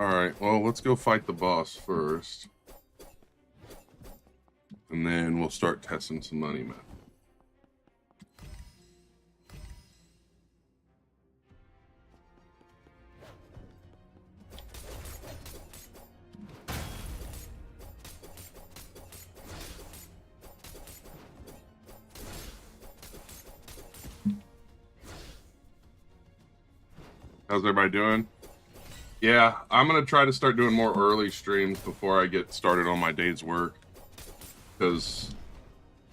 Alright, well, let's go fight the boss first. And then we'll start testing some money, man. How's everybody doing? Yeah, I'm going to try to start doing more early streams before I get started on my day's work. Because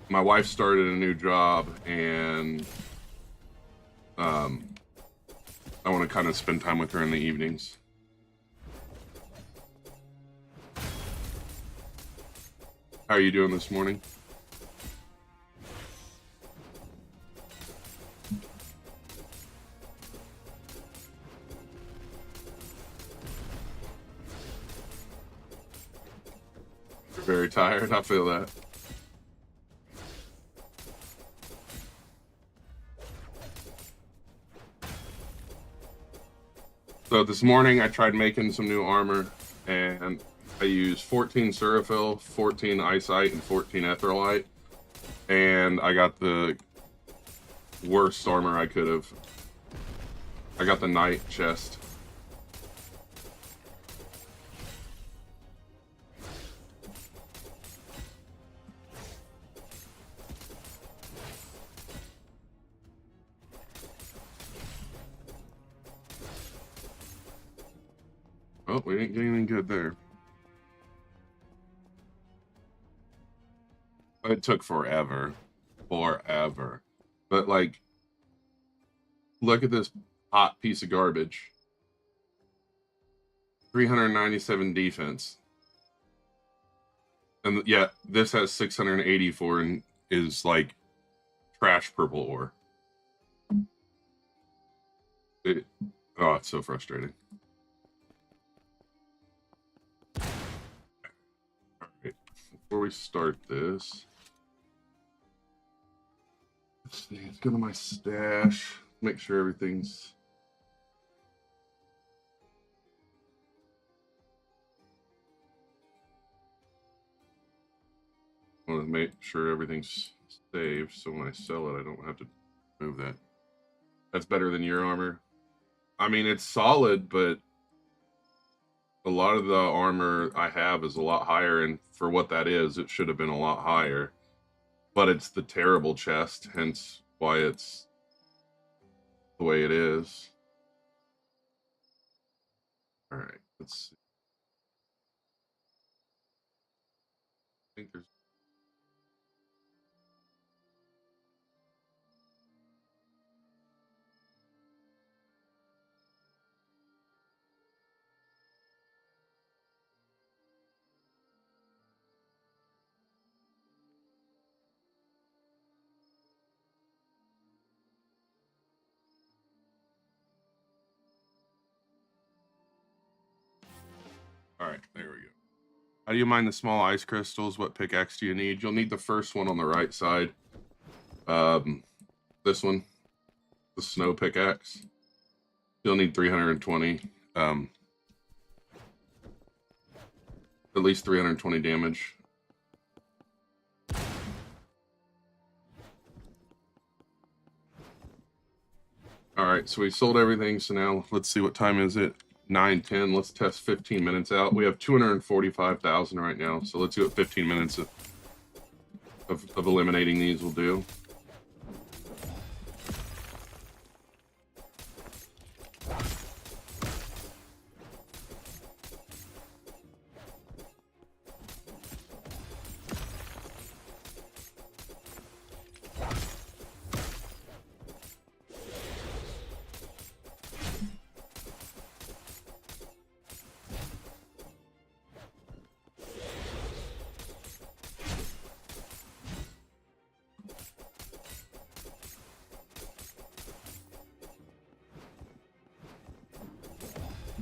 my wife started a new job, and I want to kind of spend time with her in the evenings. How are you doing this morning? You're very tired. I feel that. So this morning I tried making some new armor, and I used 14 Seraphil, 14 Eyesight, and 14 Etherlight, and I got the worst armor I could have. I got the Knight chest. Oh, we didn't get anything good there. It took forever. Forever. But, like, look at this hot piece of garbage. 397 defense. And, yeah, this has 684 and is, like, trash purple ore. Oh, it's so frustrating. Alright, before we start this, let's see, let's go to my stash, make sure everything's... I want to make sure everything's saved, so when I sell it, I don't have to move that. That's better than your armor. I mean, it's solid, but a lot of the armor I have is a lot higher, and for what that is, it should have been a lot higher. But it's the terrible chest, hence why it's the way it is. Alright, let's see. I think there's... Alright, there we go. How do you mine the small ice crystals? What pickaxe do you need? You'll need the first one on the right side. This one. The snow pickaxe. You'll need 320. At least 320 damage. Alright, so we sold everything, so now let's see, what time is it? 9:10. Let's test 15 minutes out. We have 245,000 right now, so let's do it. 15 minutes of eliminating these will do.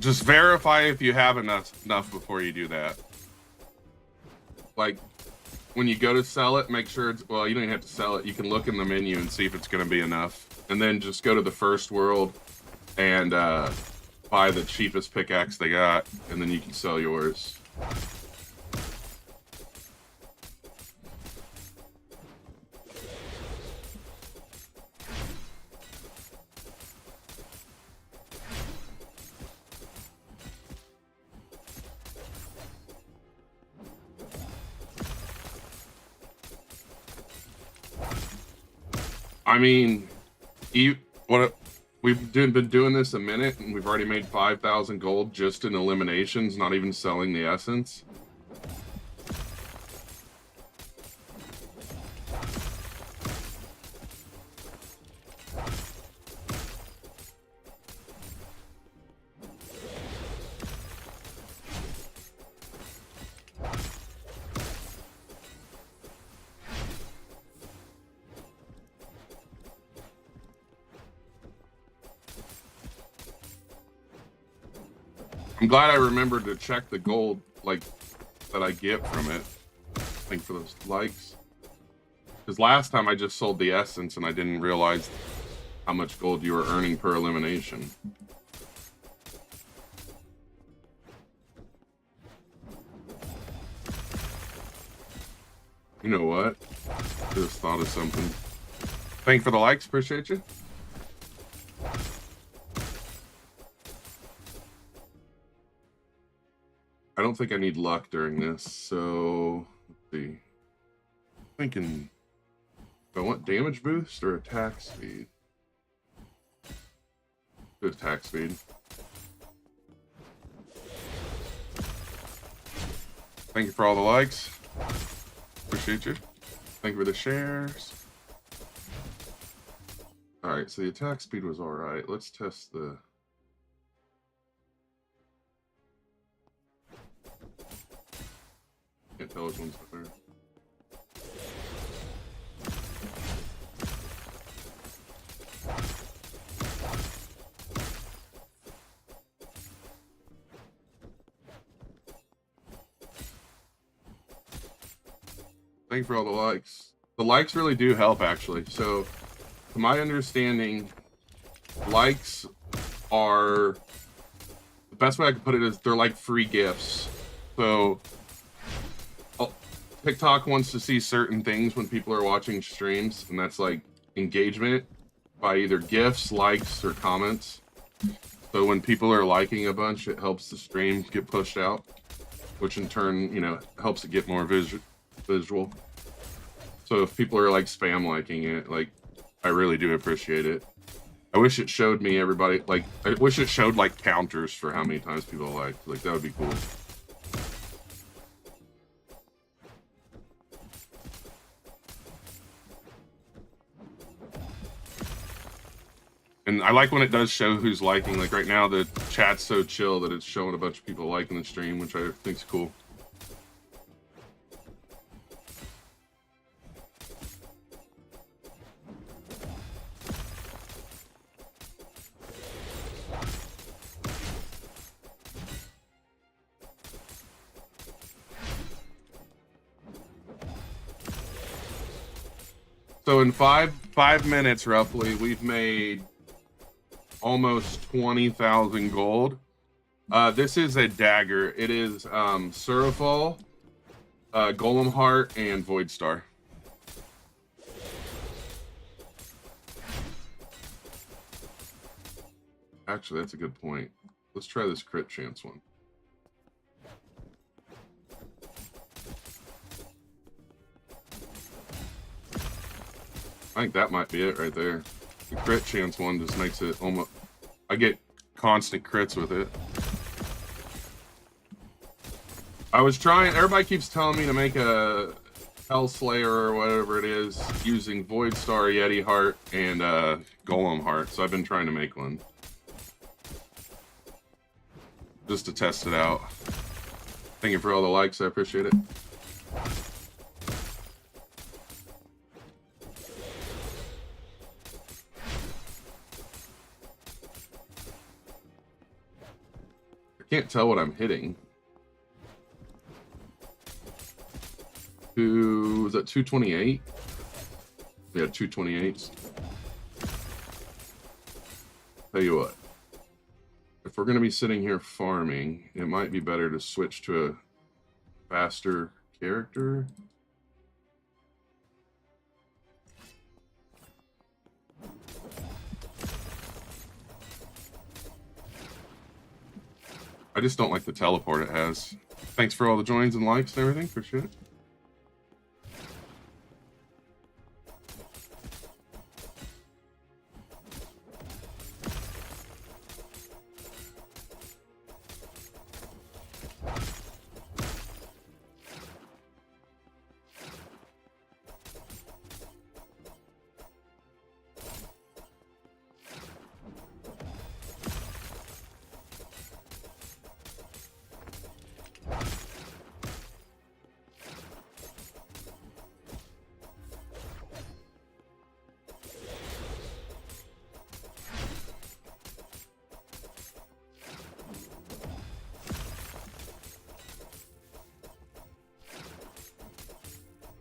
Just verify if you have enough before you do that. Like, when you go to sell it, make sure it's... Well, you don't even have to sell it. You can look in the menu and see if it's going to be enough. And then just go to the first world and buy the cheapest pickaxe they got, and then you can sell yours. I mean, we've been doing this a minute, and we've already made 5,000 gold just in eliminations, not even selling the essence. I'm glad I remembered to check the gold, like, that I get from it. Thank for those likes. Because last time I just sold the essence and I didn't realize how much gold you were earning per elimination. You know what? Just thought of something. Thank you for the likes, appreciate you. I don't think I need luck during this, so let's see. I'm thinking, do I want damage boost or attack speed? Do attack speed. Thank you for all the likes. Appreciate you. Thank you for the shares. Alright, so the attack speed was alright. Let's test the... Can't tell which one's better. Thank you for all the likes. The likes really do help, actually. So, to my understanding, likes are... The best way I can put it is they're like free gifts. So... TikTok wants to see certain things when people are watching streams, and that's like engagement by either gifts, likes, or comments. So when people are liking a bunch, it helps the stream get pushed out, which in turn, you know, helps it get more visual. So if people are like spam liking it, like, I really do appreciate it. I wish it showed me everybody, like, I wish it showed like counters for how many times people liked. Like, that would be cool. And I like when it does show who's liking. Like right now, the chat's so chill that it's showing a bunch of people liking the stream, which I think's cool. So in five minutes roughly, we've made almost 20,000 gold. This is a dagger. It is Surafall, Golem Heart, and Void Star. Actually, that's a good point. Let's try this crit chance one. I think that might be it right there. The crit chance one just makes it almost... I get constant crits with it. I was trying... Everybody keeps telling me to make a Hell Slayer or whatever it is using Void Star, Yeti Heart, and Golem Heart. So I've been trying to make one. Just to test it out. Thank you for all the likes. I appreciate it. Can't tell what I'm hitting. Was that 228? Yeah, 228s. Tell you what. if we're going to be sitting here farming, it might be better to switch to a faster character. I just don't like the teleport it has. Thanks for all the joins and likes and everything. Appreciate it.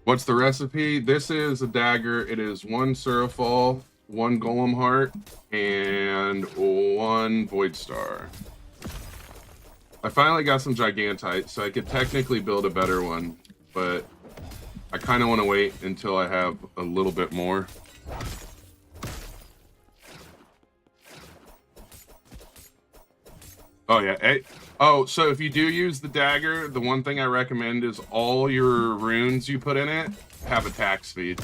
What's the recipe? This is a dagger. It is 1 Surafall, 1 Golem Heart, and 1 Void Star. I finally got some Gigantite, so I could technically build a better one, but I kind of want to wait until I have a little bit more. Oh, yeah. Oh, so if you do use the dagger, the one thing I recommend is all your runes you put in it have attack speed.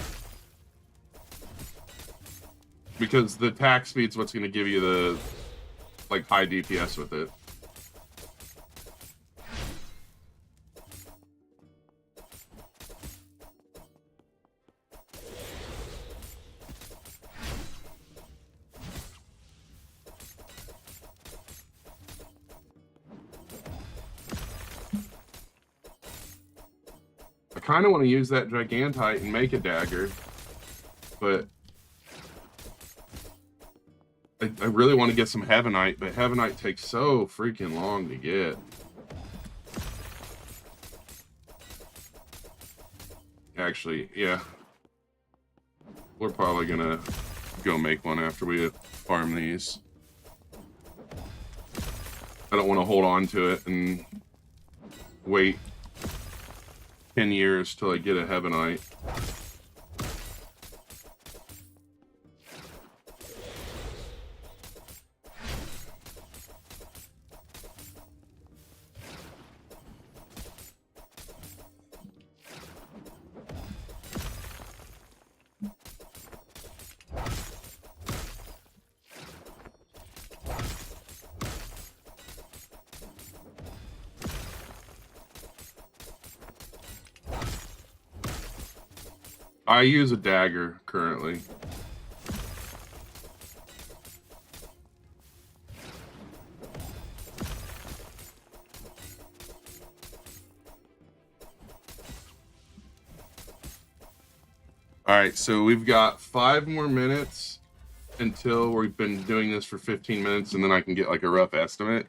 Because the attack speed's what's going to give you the, like, high DPS with it. I kind of want to use that Gigantite and make a dagger, but I really want to get some Heavenite, but Heavenite takes so freaking long to get. Actually, yeah. We're probably gonna go make one after we farm these. I don't want to hold on to it and wait 10 years till I get a Heavenite. I use a dagger currently. All right, so we've got 5 more minutes until we've been doing this for 15 minutes, and then I can get like a rough estimate.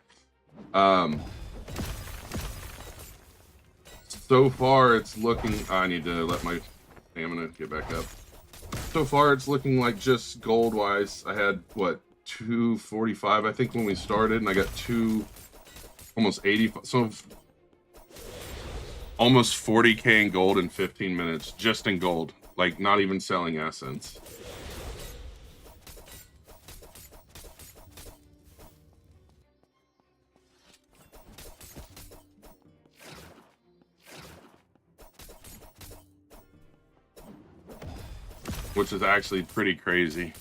So far, it's looking. I need to let my stamina get back up. So far, it's looking like just gold-wise, I had what 245, I think, when we started, and I got almost 80. So almost 40k in gold in 15 minutes, just in gold. Like, not even selling essence. Which is actually pretty crazy.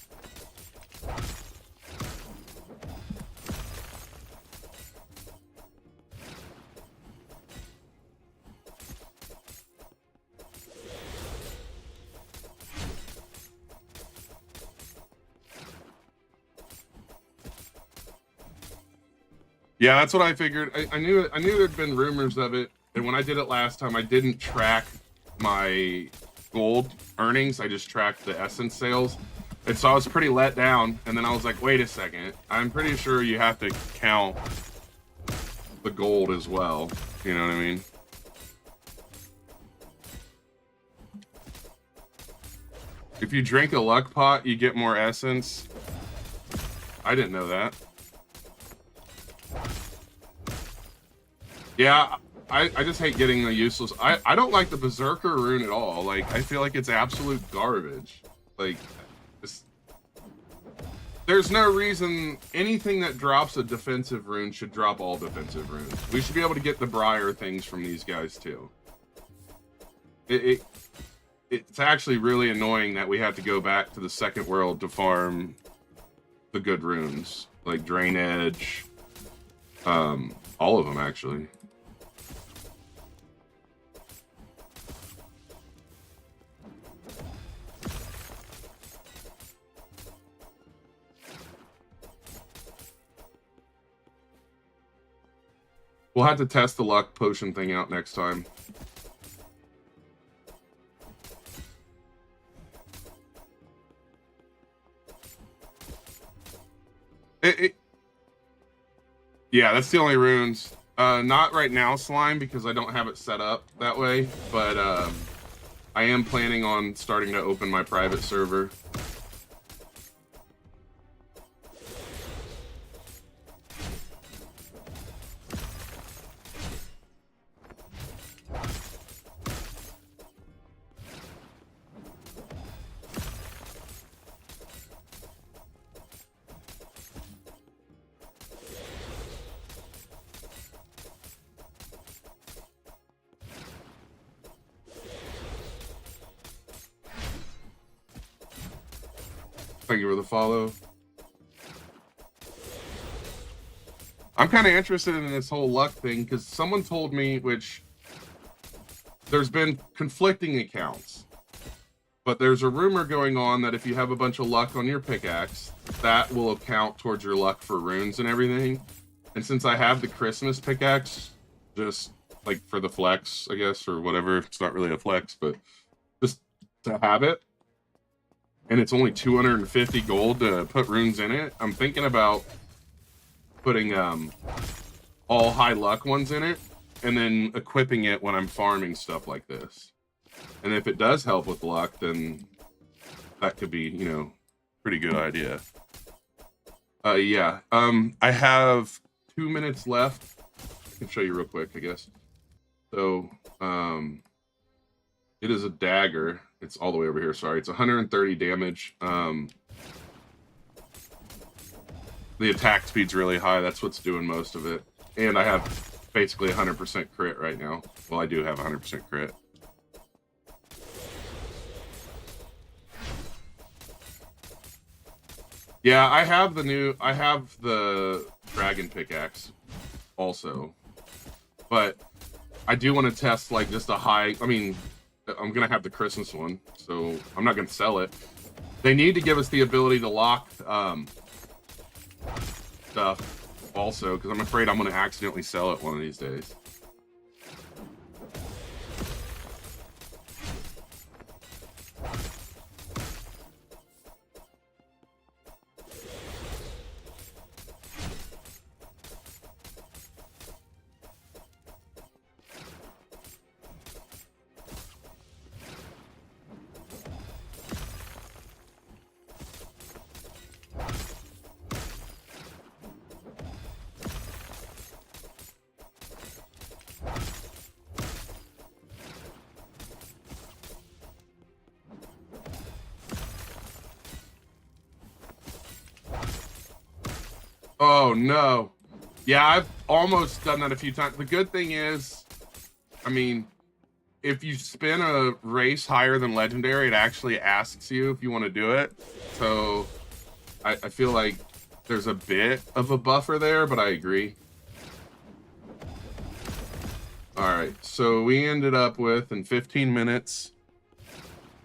Yeah, that's what I figured. I knew there'd been rumors of it, and when I did it last time, I didn't track my gold earnings. I just tracked the essence sales, and so I was pretty let down. And then I was like, wait a second, I'm pretty sure you have to count the gold as well. You know what I mean? If you drink a luck pot, you get more essence. I didn't know that. Yeah, I just hate getting the useless. I don't like the Berserker rune at all. Like, I feel like it's absolute garbage. Like, there's no reason anything that drops a defensive rune should drop all defensive runes. We should be able to get the Briar things from these guys too. It's actually really annoying that we have to go back to the second world to farm the good runes, like Drain Edge, all of them actually. We'll have to test the luck potion thing out next time. Yeah, that's the only runes. Not right now, Slime, because I don't have it set up that way, but I am planning on starting to open my private server. Thank you for the follow. I'm kind of interested in this whole luck thing because someone told me, which there's been conflicting accounts, but there's a rumor going on that if you have a bunch of luck on your pickaxe, that will count towards your luck for runes and everything. And since I have the Christmas pickaxe, just like for the flex, I guess, or whatever, it's not really a flex, but just to have it, and it's only 250 gold to put runes in it, I'm thinking about putting all high luck ones in it and then equipping it when I'm farming stuff like this. And if it does help with luck, then that could be, you know, pretty good idea. Yeah. I have 2 minutes left. I can show you real quick, I guess. So, it is a dagger. It's all the way over here, sorry. It's 130 damage. The attack speed's really high. That's what's doing most of it. And I have basically 100% crit right now. Well, I do have 100% crit. Yeah, I have the dragon pickaxe also. But I do want to test like just a high, I mean, I'm going to have the Christmas one, so I'm not going to sell it. They need to give us the ability to lock stuff also, because I'm afraid I'm going to accidentally sell it one of these days. Oh no. Yeah, I've almost done that a few times. The good thing is, I mean, if you spin a race higher than legendary, it actually asks you if you want to do it. So I feel like there's a bit of a buffer there, but I agree. All right, so we ended up with, in 15 minutes,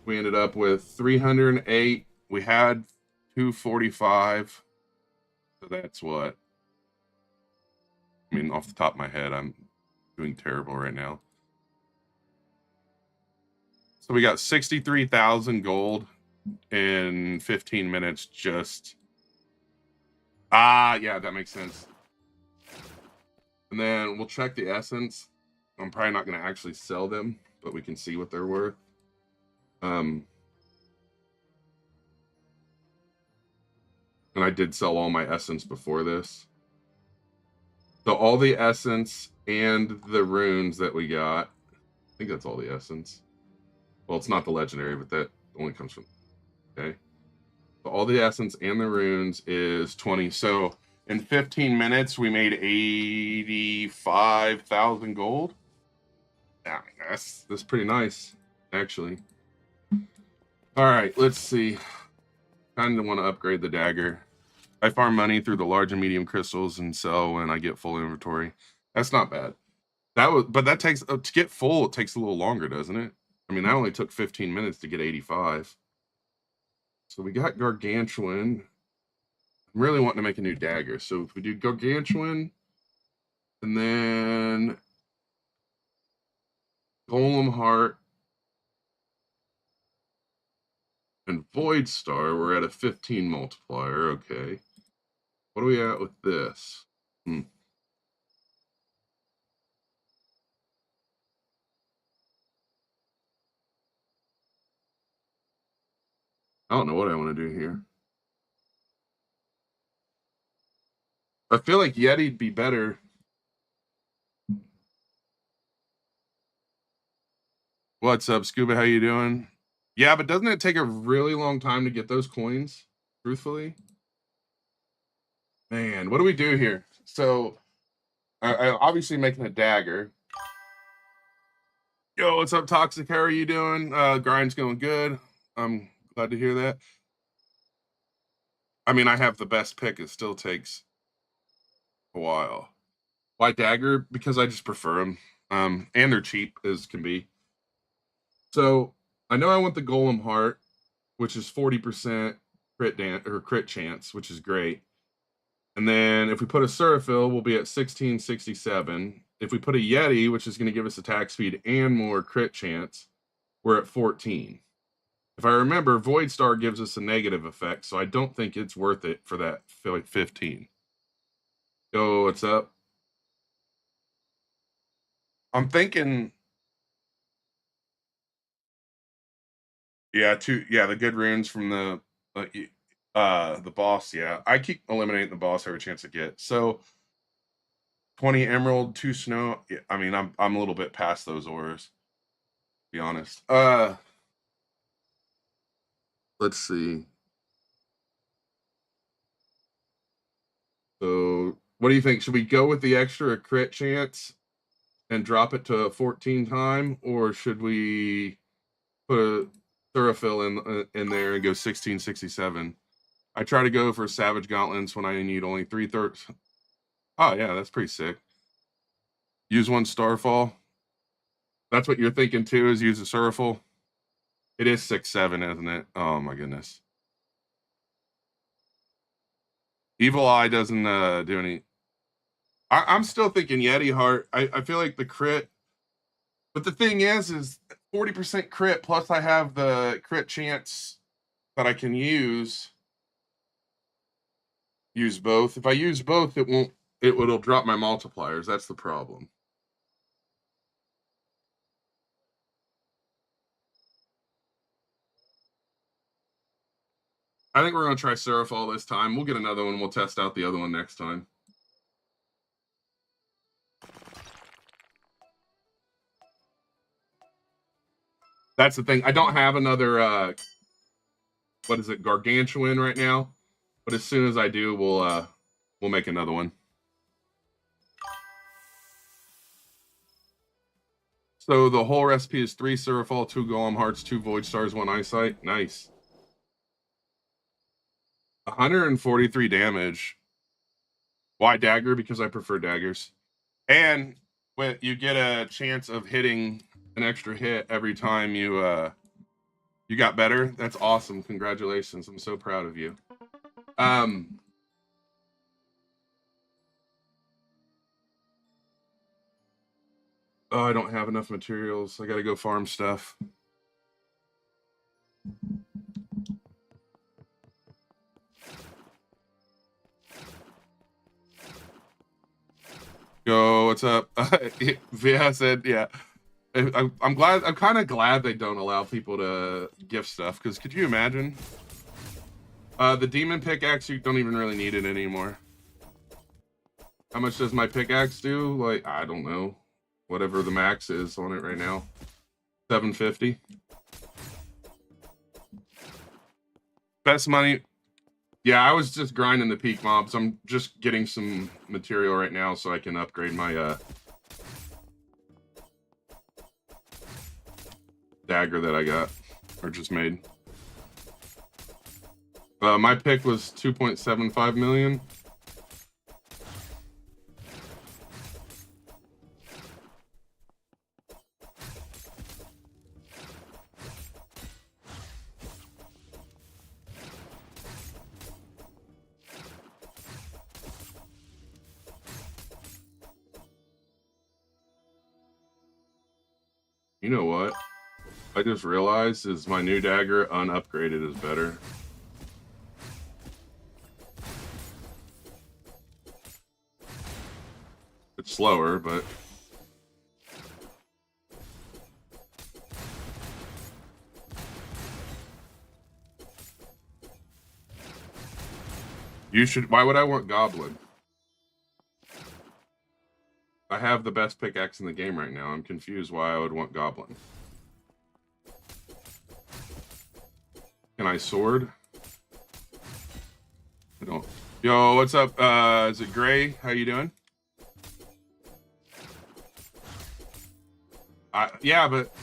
we ended up with 308. We had 245. So that's what? I mean, off the top of my head, I'm doing terrible right now. So we got 63,000 gold in 15 minutes just... yeah, that makes sense. And then we'll check the essence. I'm probably not going to actually sell them, but we can see what they're worth. And I did sell all my essence before this. So all the essence and the runes that we got. I think that's all the essence. Well, it's not the legendary, but that only comes from. Okay. So all the essence and the runes is 20. So in 15 minutes, we made 85,000 gold. Yeah, that's pretty nice, actually. All right, let's see. Kind of want to upgrade the dagger. I farm money through the large and medium crystals and sell when I get full inventory. That's not bad. But that takes to get full. It takes a little longer, doesn't it? I mean, that only took 15 minutes to get 85. So we got gargantuan. I'm really wanting to make a new dagger. So if we do gargantuan, and then golem heart and void star, we're at a 15 multiplier. Okay. What are we at with this? I don't know what I want to do here. I feel like Yeti'd be better. What's up, Scuba? How you doing? Yeah, but doesn't it take a really long time to get those coins? Truthfully, man, what do we do here? So, I obviously making a dagger. Yo, what's up, Toxic? How are you doing? Grind's going good. I'm glad to hear that. I mean, I have the best pick. It still takes a while. Why dagger? Because I just prefer them. And they're cheap as can be. So I know I want the golem heart, which is 40% crit chance, which is great. And then if we put a Seraphil, we'll be at 1667. If we put a Yeti, which is going to give us attack speed and more crit chance, we're at 14. If I remember, Void Star gives us a negative effect, so I don't think it's worth it for that 15. Yo, what's up? I'm thinking, yeah, the good runes from the boss. Yeah, I keep eliminating the boss every chance I get. So 20 emerald, 2 snow. Yeah, I mean, I'm a little bit past those ores, to be honest. Let's see. So, what do you think? Should we go with the extra crit chance and drop it to 14 time, or should we put a Thurafil in there and go 1667? I try to go for Savage Gauntlets when I need only 3/3. Oh yeah, that's pretty sick. Use 1 Starfall. That's what you're thinking too, is use a Surafil? It is 6/7, isn't it? Oh my goodness. Evil Eye doesn't do any. I'm still thinking Yeti Heart. I feel like the crit, but the thing is 40% crit plus I have the crit chance that I can use both. If I use both, it'll drop my multipliers. That's the problem. I think we're gonna try Seraphal this time. We'll get another one. We'll test out the other one next time. That's the thing. I don't have another what is it, gargantuan right now. But as soon as I do, we'll make another one. So the whole recipe is 3 Seraphal, 2 Golem Hearts, 2 Void Stars, 1 Eyesight. Nice. 143 damage. Why dagger? Because I prefer daggers. And you get a chance of hitting an extra hit every time you got better. That's awesome. Congratulations. I'm so proud of you. Oh, I don't have enough materials. I got to go farm stuff. Yo, what's up? Via said, yeah. I'm glad. I'm kind of glad they don't allow people to gift stuff, because could you imagine? The demon pickaxe, you don't even really need it anymore. How much does my pickaxe do? Like, I don't know. Whatever the max is on it right now. 750. Best money. Yeah, I was just grinding the peak mobs. I'm just getting some material right now so I can upgrade my dagger that I got or just made. My pick was 2.75 million. You know what? I just realized is my new dagger unupgraded is better. It's slower, but you should. Why would I want Goblin? I have the best pickaxe in the game right now. I'm confused why I would want Goblin. Can I sword? I don't. Yo, what's up? Is it Gray? How you doing? Yeah, but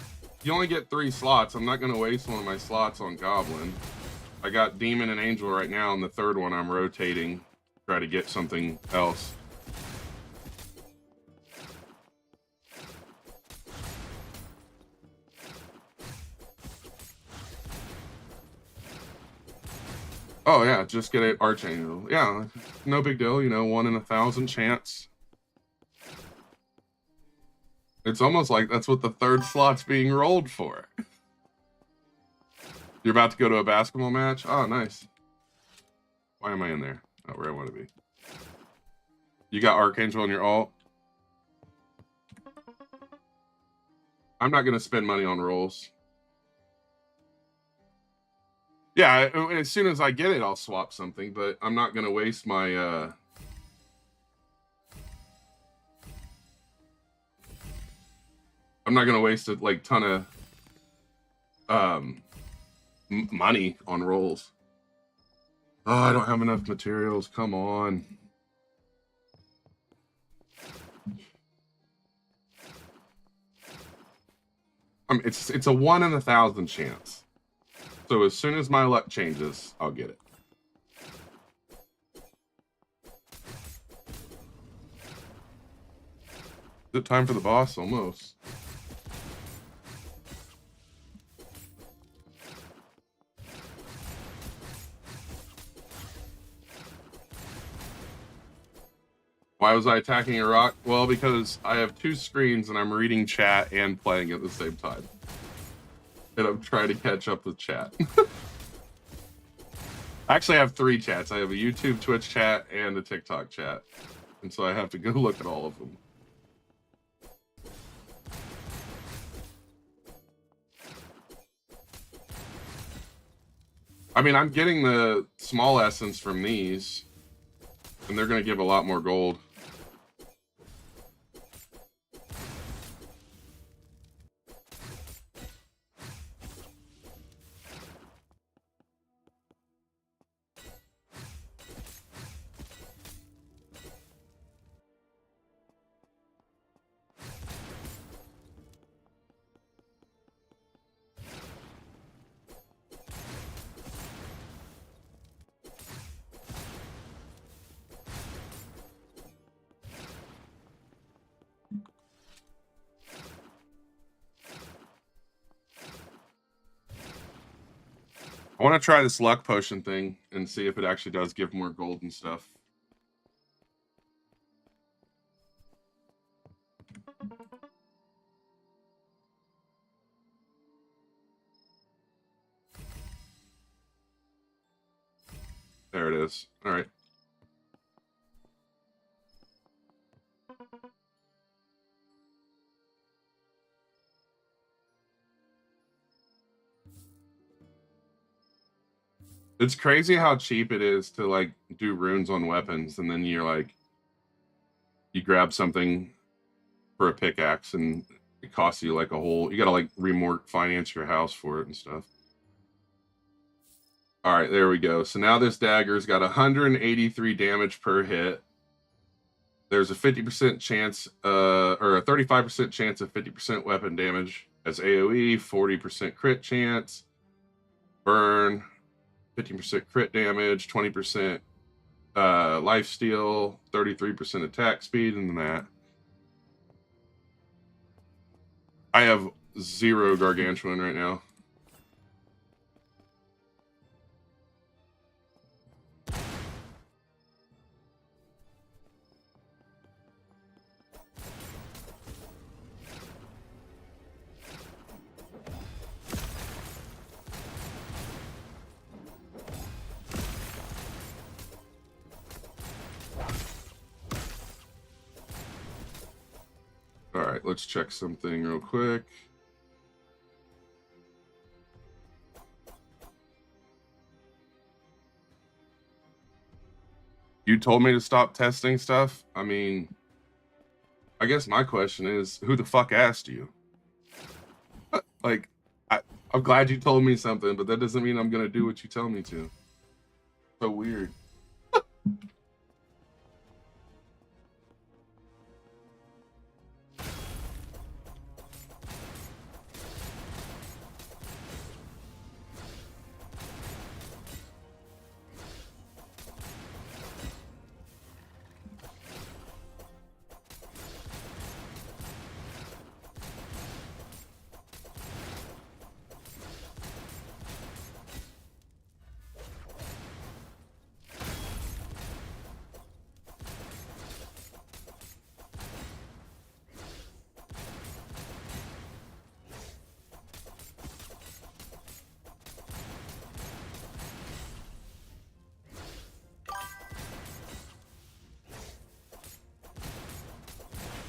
you only get 3 slots. I'm not going to waste one of my slots on Goblin. I got Demon and Angel right now, and the third one I'm rotating. Try to get something else. Oh yeah, just get an Archangel. Yeah, no big deal. You know, 1 in 1,000 chance. It's almost like that's what the third slot's being rolled for. You're about to go to a basketball match? Oh, nice. Why am I in there? Not where I want to be. You got Archangel on your alt? I'm not going to spend money on rolls. Yeah, as soon as I get it, I'll swap something, but I'm not going to waste my... I'm not going to waste a like ton of money on rolls. Oh, I don't have enough materials. Come on. It's a 1 in 1,000 chance. So as soon as my luck changes, I'll get it. Is it time for the boss? Almost. Why was I attacking a rock? Well, because I have 2 screens and I'm reading chat and playing at the same time. And I'm trying to catch up with chat. I actually have 3 chats. I have a YouTube, Twitch chat, and a TikTok chat. And so I have to go look at all of them. I mean, I'm getting the small essence from these, and they're going to give a lot more gold. I want to try this luck potion thing and see if it actually does give more gold and stuff. There it is. All right. It's crazy how cheap it is to like do runes on weapons, and then you're like, you grab something for a pickaxe and it costs you like a whole, you gotta like finance your house for it and stuff. All right, there we go. So now this dagger's got 183 damage per hit. There's a 50% chance, or a 35% chance of 50% weapon damage as AoE, 40% crit chance, burn, 15% crit damage, 20% lifesteal, 33% attack speed, and that. I have 0 gargantuan right now. All right, let's check something real quick. You told me to stop testing stuff. I mean, I guess my question is, who the fuck asked you? Like, I'm glad you told me something, but that doesn't mean I'm gonna do what you tell me to. So weird.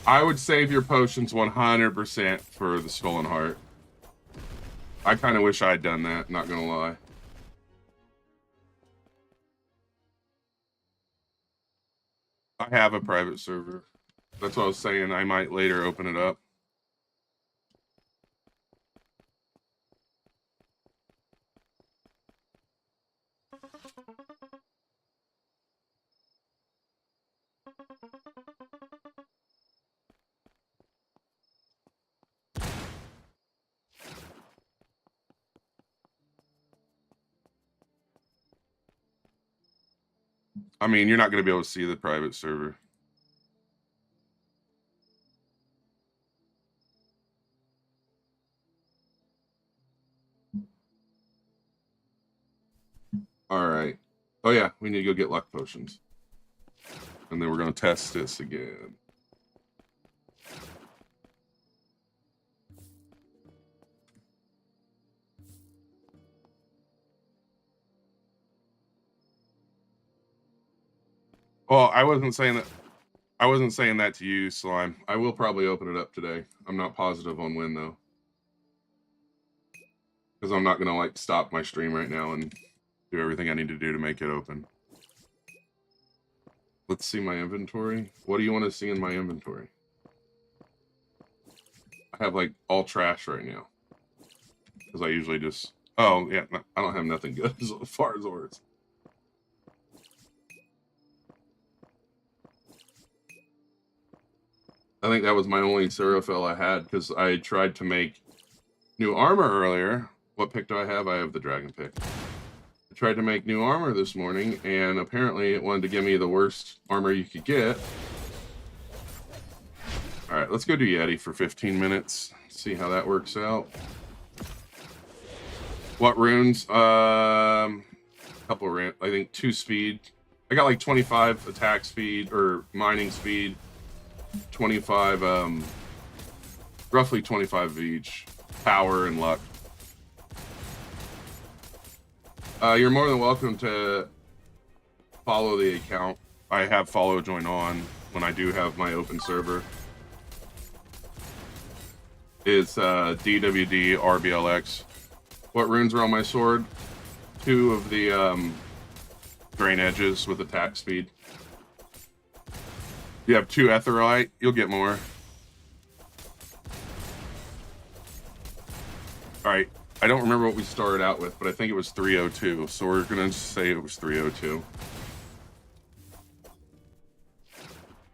I would save your potions 100% for the Stolen Heart. I kind of wish I had done that, not gonna lie. I have a private server. That's what I was saying. I might later open it up. I mean, you're not going to be able to see the private server. All right. Oh, yeah. We need to go get luck potions. And then we're going to test this again. Well, I wasn't saying that to you, Slime. I will probably open it up today. I'm not positive on when, though. Because I'm not going to, like, stop my stream right now and do everything I need to do to make it open. Let's see my inventory. What do you want to see in my inventory? I have, like, all trash right now. Because I usually just... Oh, yeah, no, I don't have nothing good as far as ores. I think that was my only Seraphel I had, because I tried to make new armor earlier. What pick do I have? I have the dragon pick. I tried to make new armor this morning, and apparently it wanted to give me the worst armor you could get. Alright, let's go do Yeti for 15 minutes. See how that works out. What runes? Couple of, I think 2 speed. I got like 25 attack speed, or mining speed. 25, roughly 25 of each. Power and luck. You're more than welcome to follow the account. I have follow join on when I do have my open server. It's DWD RBLX. What runes are on my sword? 2 of the drain edges with attack speed. You have 2 Etherite, you'll get more. Alright, I don't remember what we started out with, but I think it was 302, so we're gonna say it was 302.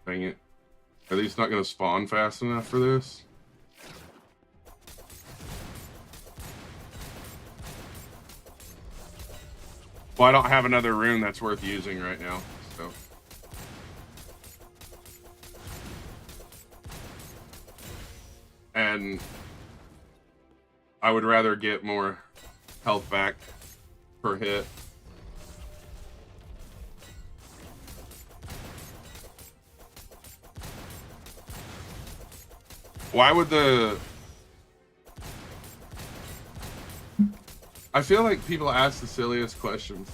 Dang it. Are these not gonna spawn fast enough for this? Well, I don't have another rune that's worth using right now, so. And I would rather get more health back per hit. Why would the... I feel like people ask the silliest questions.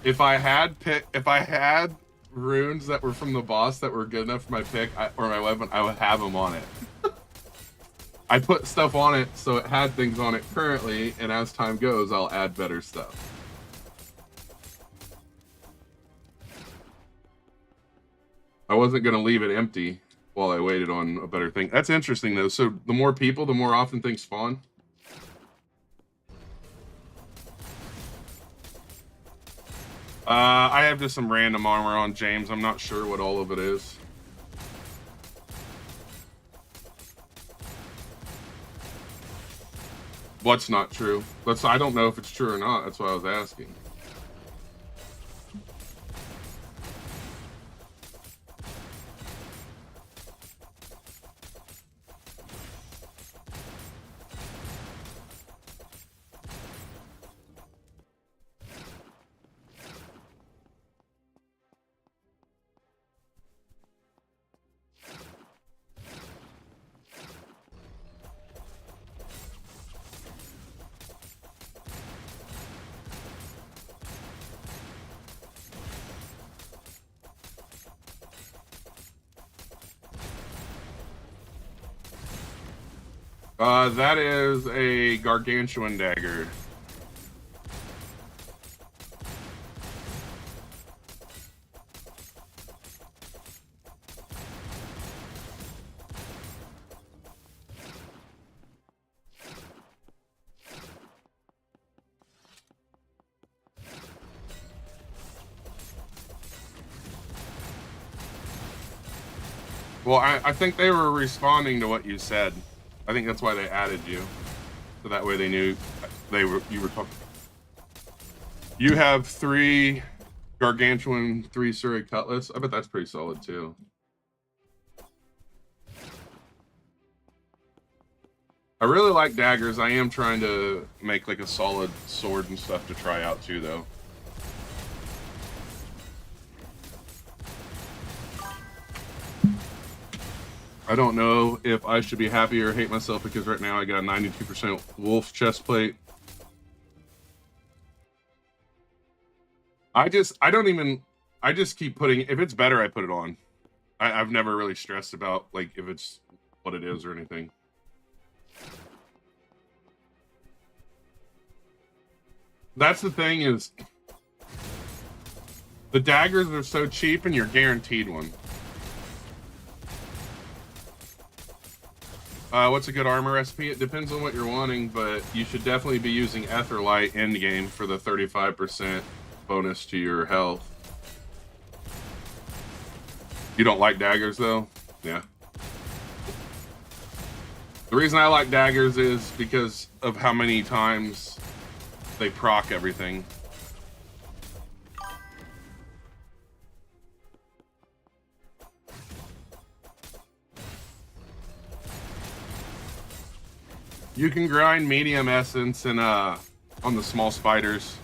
If I had runes that were from the boss that were good enough for my pick or my weapon, I would have them on it. I put stuff on it so it had things on it currently, and as time goes, I'll add better stuff. I wasn't going to leave it empty while I waited on a better thing. That's interesting, though. So the more people, the more often things spawn? I have just some random armor on James. I'm not sure what all of it is. What's not true? I don't know if it's true or not. That's why I was asking. That is a gargantuan dagger. Well, I think they were responding to what you said. I think that's why they added you, so that way they knew you were talking. You have 3 gargantuan, 3 Surrey cutlass. I bet that's pretty solid too. I really like daggers. I am trying to make like a solid sword and stuff to try out too, though. I don't know if I should be happy or hate myself because right now I got a 92% wolf chest plate. I just keep putting, if it's better, I put it on. I've never really stressed about like if it's what it is or anything. That's the thing is, the daggers are so cheap and you're guaranteed one. What's a good armor recipe? It depends on what you're wanting, but you should definitely be using Etherlight endgame for the 35% bonus to your health. You don't like daggers, though? Yeah. The reason I like daggers is because of how many times they proc everything. You can grind medium essence and on the small spiders.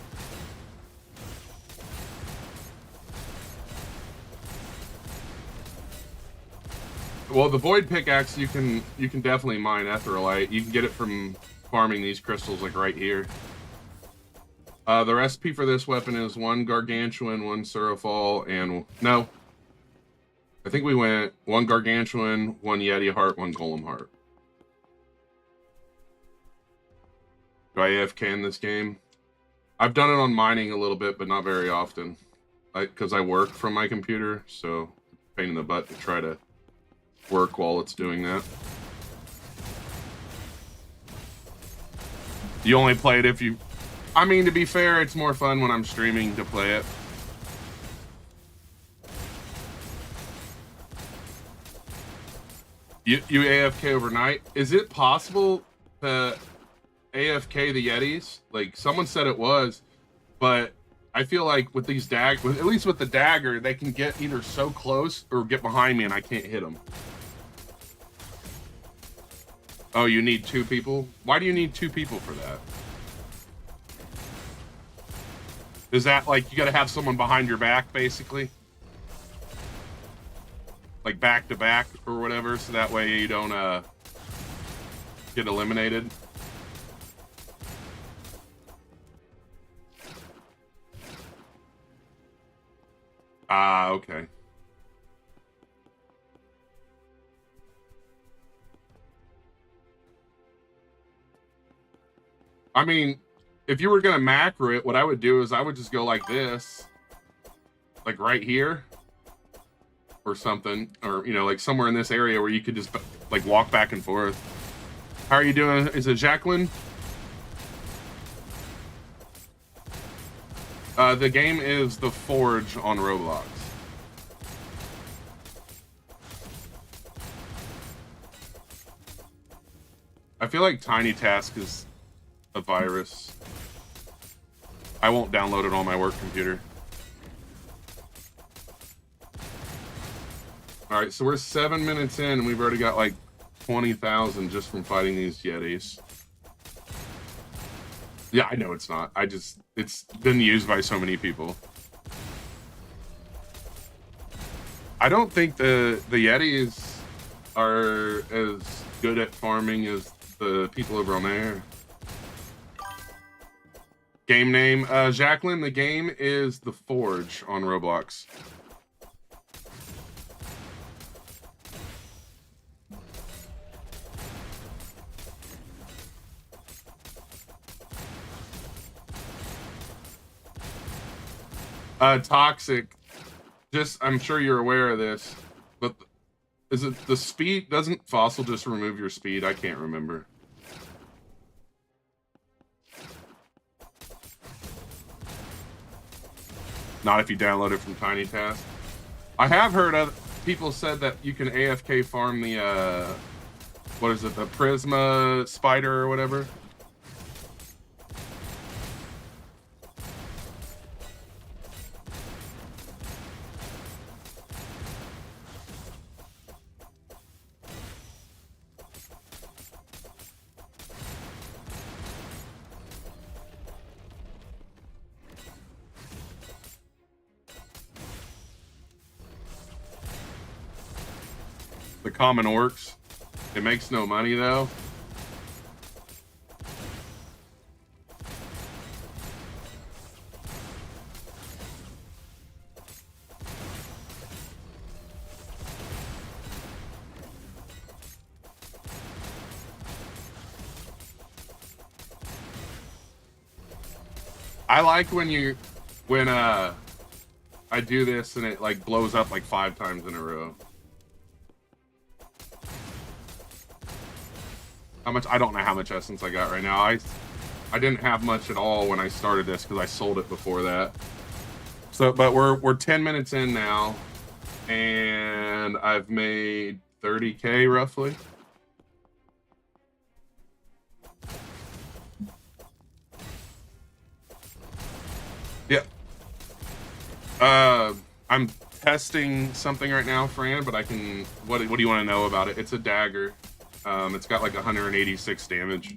Well, the void pickaxe you can definitely mine Etherlight. You can get it from farming these crystals like right here. The recipe for this weapon is 1 gargantuan, 1 surafal, and no. I think we went 1 gargantuan, 1 yeti heart, 1 golem heart. Do I AFK in this game? I've done it on mining a little bit, but not very often. Because I work from my computer, so pain in the butt to try to work while it's doing that. You only play it if you... I mean, to be fair, it's more fun when I'm streaming to play it. You AFK overnight? Is it possible to AFK the Yetis? Like, someone said it was, but I feel like with these at least with the dagger, they can get either so close or get behind me and I can't hit them. Oh, you need 2 people? Why do you need 2 people for that? Is that like you gotta have someone behind your back, basically? Like back to back or whatever, so that way you don't get eliminated. Ah, okay. I mean, if you were gonna macro it, what I would do is I would just go like this, like right here or something, or you know, like somewhere in this area where you could just like walk back and forth. How are you doing? Is it Jacqueline? The game is The Forge on Roblox. I feel like Tiny Task is a virus. I won't download it on my work computer. All right, so we're 7 minutes in and we've already got like 20,000 just from fighting these Yetis. Yeah, I know it's not. It's been used by so many people. I don't think the Yetis are as good at farming as the people over on there. Game name, Jacqueline, the game is The Forge on Roblox. Toxic, I'm sure you're aware of this, but is it the speed? Doesn't Fossil just remove your speed? I can't remember. Not if you download it from Tiny Task. I have heard other people said that you can AFK farm the, what is it, the Prisma spider or whatever. The common orcs. It makes no money though. I like when I do this and it like blows up like 5 times in a row. How much? I don't know how much essence I got right now. I didn't have much at all when I started this because I sold it before that. So, but we're 10 minutes in now, and I've made 30K roughly. Yeah. I'm testing something right now, Fran, but I can. What do you want to know about it? It's a dagger. It's got like 186 damage.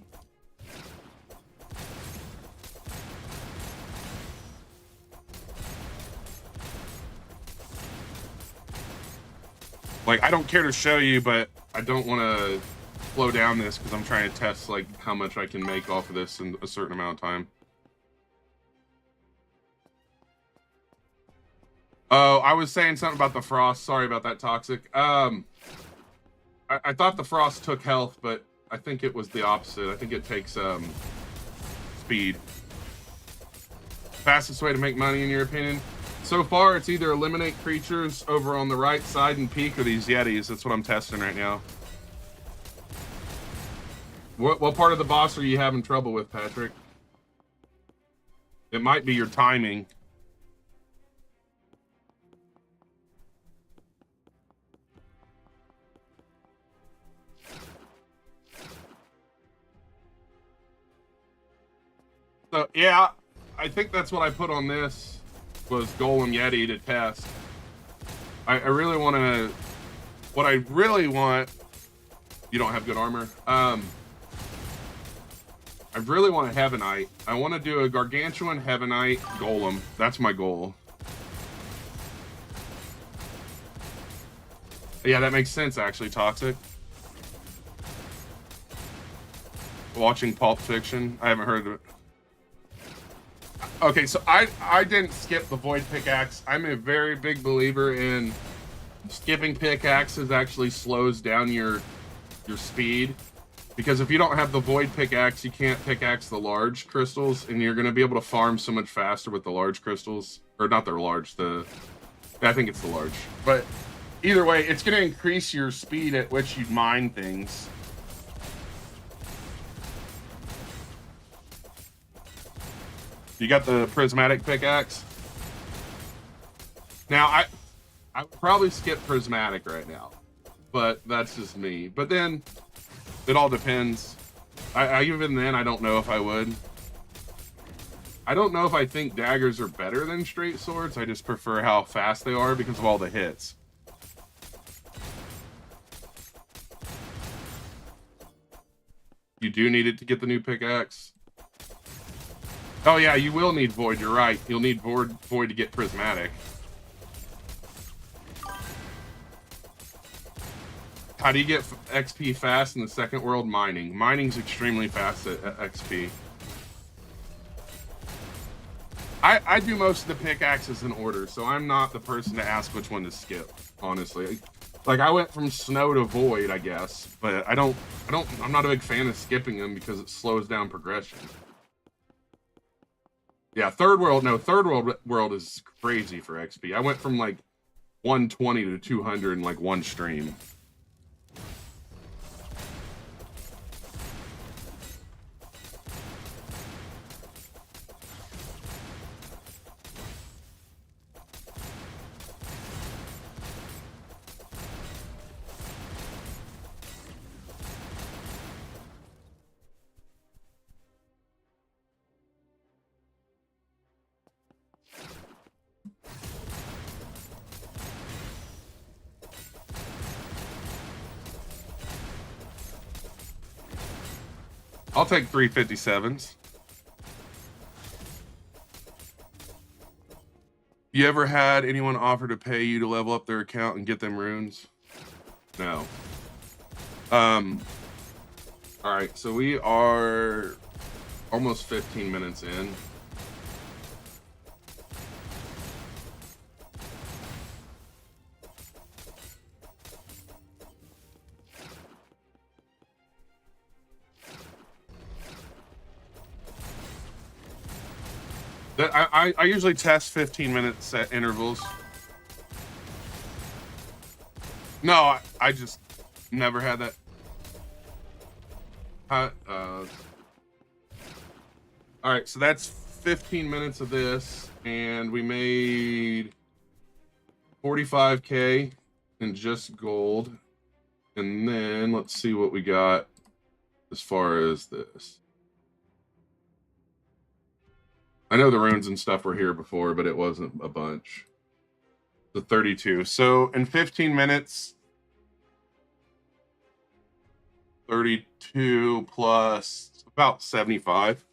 Like, I don't care to show you, but I don't want to slow down this because I'm trying to test like how much I can make off of this in a certain amount of time. Oh, I was saying something about the frost. Sorry about that, Toxic. I thought the frost took health, but I think it was the opposite. I think it takes speed. Fastest way to make money, in your opinion? So far, it's either eliminate creatures over on the right side and peak, or these Yetis. That's what I'm testing right now. What part of the boss are you having trouble with, Patrick? It might be your timing. So, yeah, I think that's what I put on this, was Golem Yeti to test. I really want to... What I really want... You don't have good armor. I really want a Heavenite. I want to do a Gargantuan Heavenite Golem. That's my goal. Yeah, that makes sense, actually, Toxic. Watching Pulp Fiction. I haven't heard of it. Okay, so I didn't skip the Void Pickaxe. I'm a very big believer in skipping pickaxes actually slows down your speed. Because if you don't have the Void Pickaxe, you can't pickaxe the large crystals, and you're going to be able to farm so much faster with the large crystals. Or not the large, I think it's the large. But either way, it's going to increase your speed at which you mine things. You got the prismatic pickaxe? Now, I would probably skip prismatic right now. But that's just me. But then... It all depends. Even then, I don't know if I would. I don't know if I think daggers are better than straight swords. I just prefer how fast they are because of all the hits. You do need it to get the new pickaxe. Oh yeah, you will need Void. You're right. You'll need Void to get prismatic. How do you get XP fast in the second world? Mining. Mining's extremely fast at XP. I do most of the pickaxes in order, so I'm not the person to ask which one to skip, honestly. Like, I went from snow to void, I guess, but I'm not a big fan of skipping them because it slows down progression. Yeah, third world is crazy for XP. I went from like 120 to 200 in like one stream. I'll take 357s. You ever had anyone offer to pay you to level up their account and get them runes? No. All right, so we are almost 15 minutes in. I usually test 15-minute set intervals. No, I just never had that. All right, so that's 15 minutes of this, and we made 45K in just gold. And then let's see what we got as far as this. I know the runes and stuff were here before, but it wasn't a bunch. The 32. So in 15 minutes, 32 plus about 75.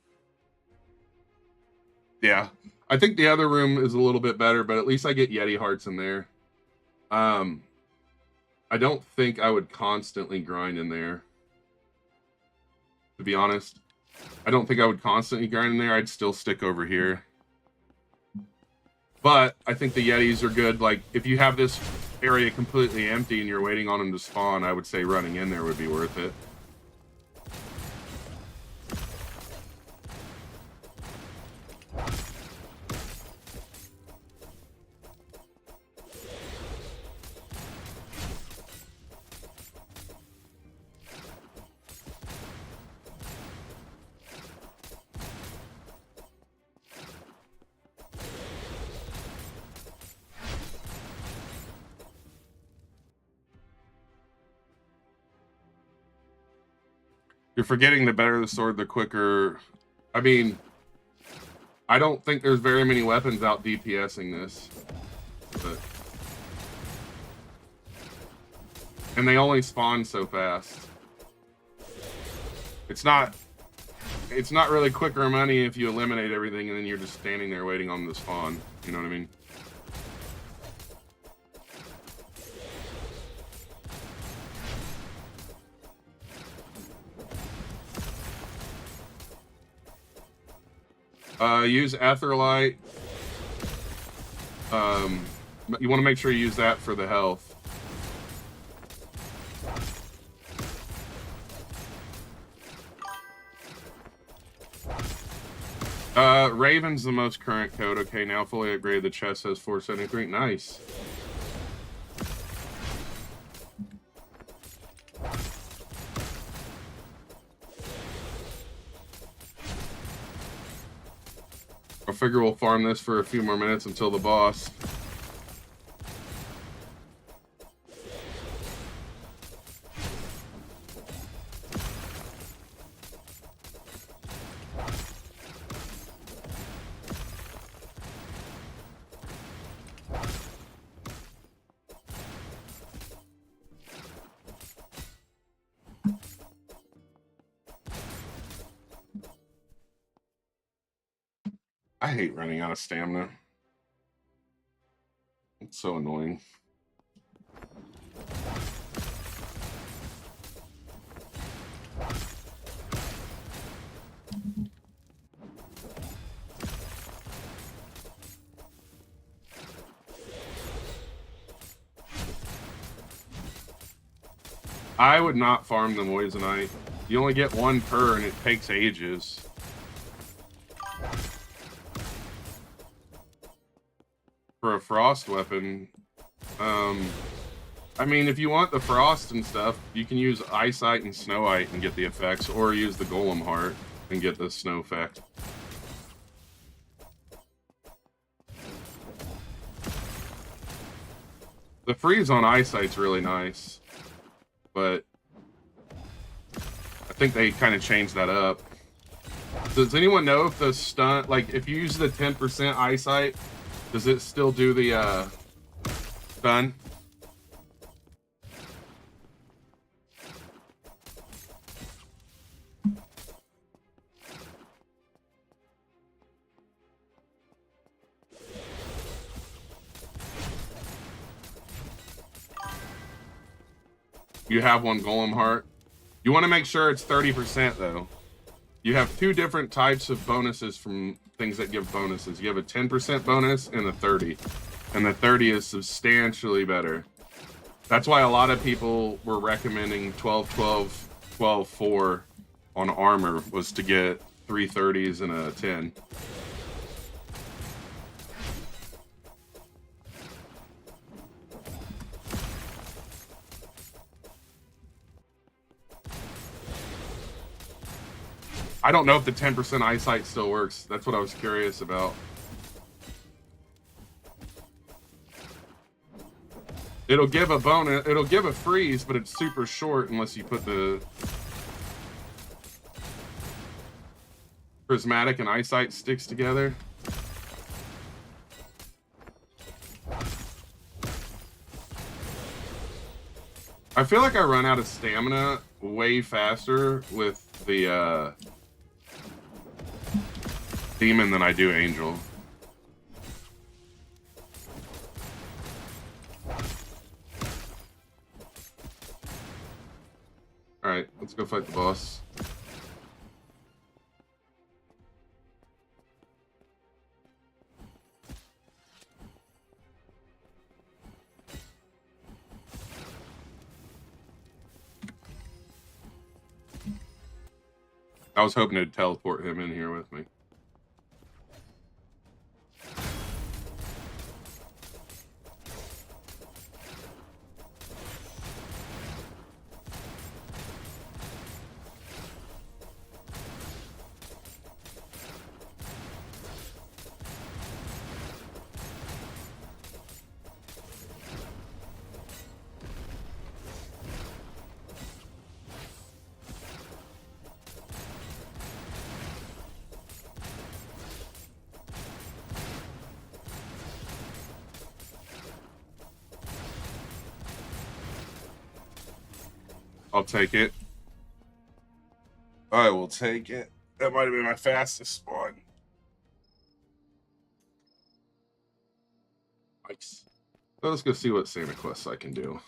Yeah. I think the other room is a little bit better, but at least I get Yeti hearts in there. I don't think I would constantly grind in there, to be honest. I don't think I would constantly grind in there. I'd still stick over here. But I think the Yetis are good. Like, if you have this area completely empty and you're waiting on them to spawn, I would say running in there would be worth it. You're forgetting the better the sword, the quicker. I mean, I don't think there's very many weapons out DPSing this. But... And they only spawn so fast. It's not really quicker money if you eliminate everything and then you're just standing there waiting on the spawn. You know what I mean? Use Etherlight. You want to make sure you use that for the health. Raven's the most current code. Okay, now fully upgraded. The chest has 473. Nice. I figure we'll farm this for a few more minutes until the boss. I hate running out of stamina. It's so annoying. I would not farm the Moissanite. You only get one per and it takes ages. For a frost weapon, I mean, if you want the frost and stuff, you can use eyesight and snowite and get the effects, or use the golem heart and get the snow effect. The freeze on eyesight's really nice, but I think they kind of changed that up. Does anyone know if the stun, like if you use the 10% eyesight, does it still do the stun? You have one golem heart. You want to make sure it's 30% though. You have two different types of bonuses from things that give bonuses. You have a 10% bonus and a 30. And the 30 is substantially better. That's why a lot of people were recommending 12-12, 12-4 on armor, was to get 3 30s and a 10. I don't know if the 10% eyesight still works. That's what I was curious about. It'll give a bonus, it'll give a freeze, but it's super short unless you put the prismatic and eyesight sticks together. I feel like I run out of stamina way faster with the demon than I do angel. Alright, let's go fight the boss. I was hoping to teleport him in here with me. I'll take it. I will take it. That might have been my fastest one. Nice. So let's go see what Santa Claus I can do.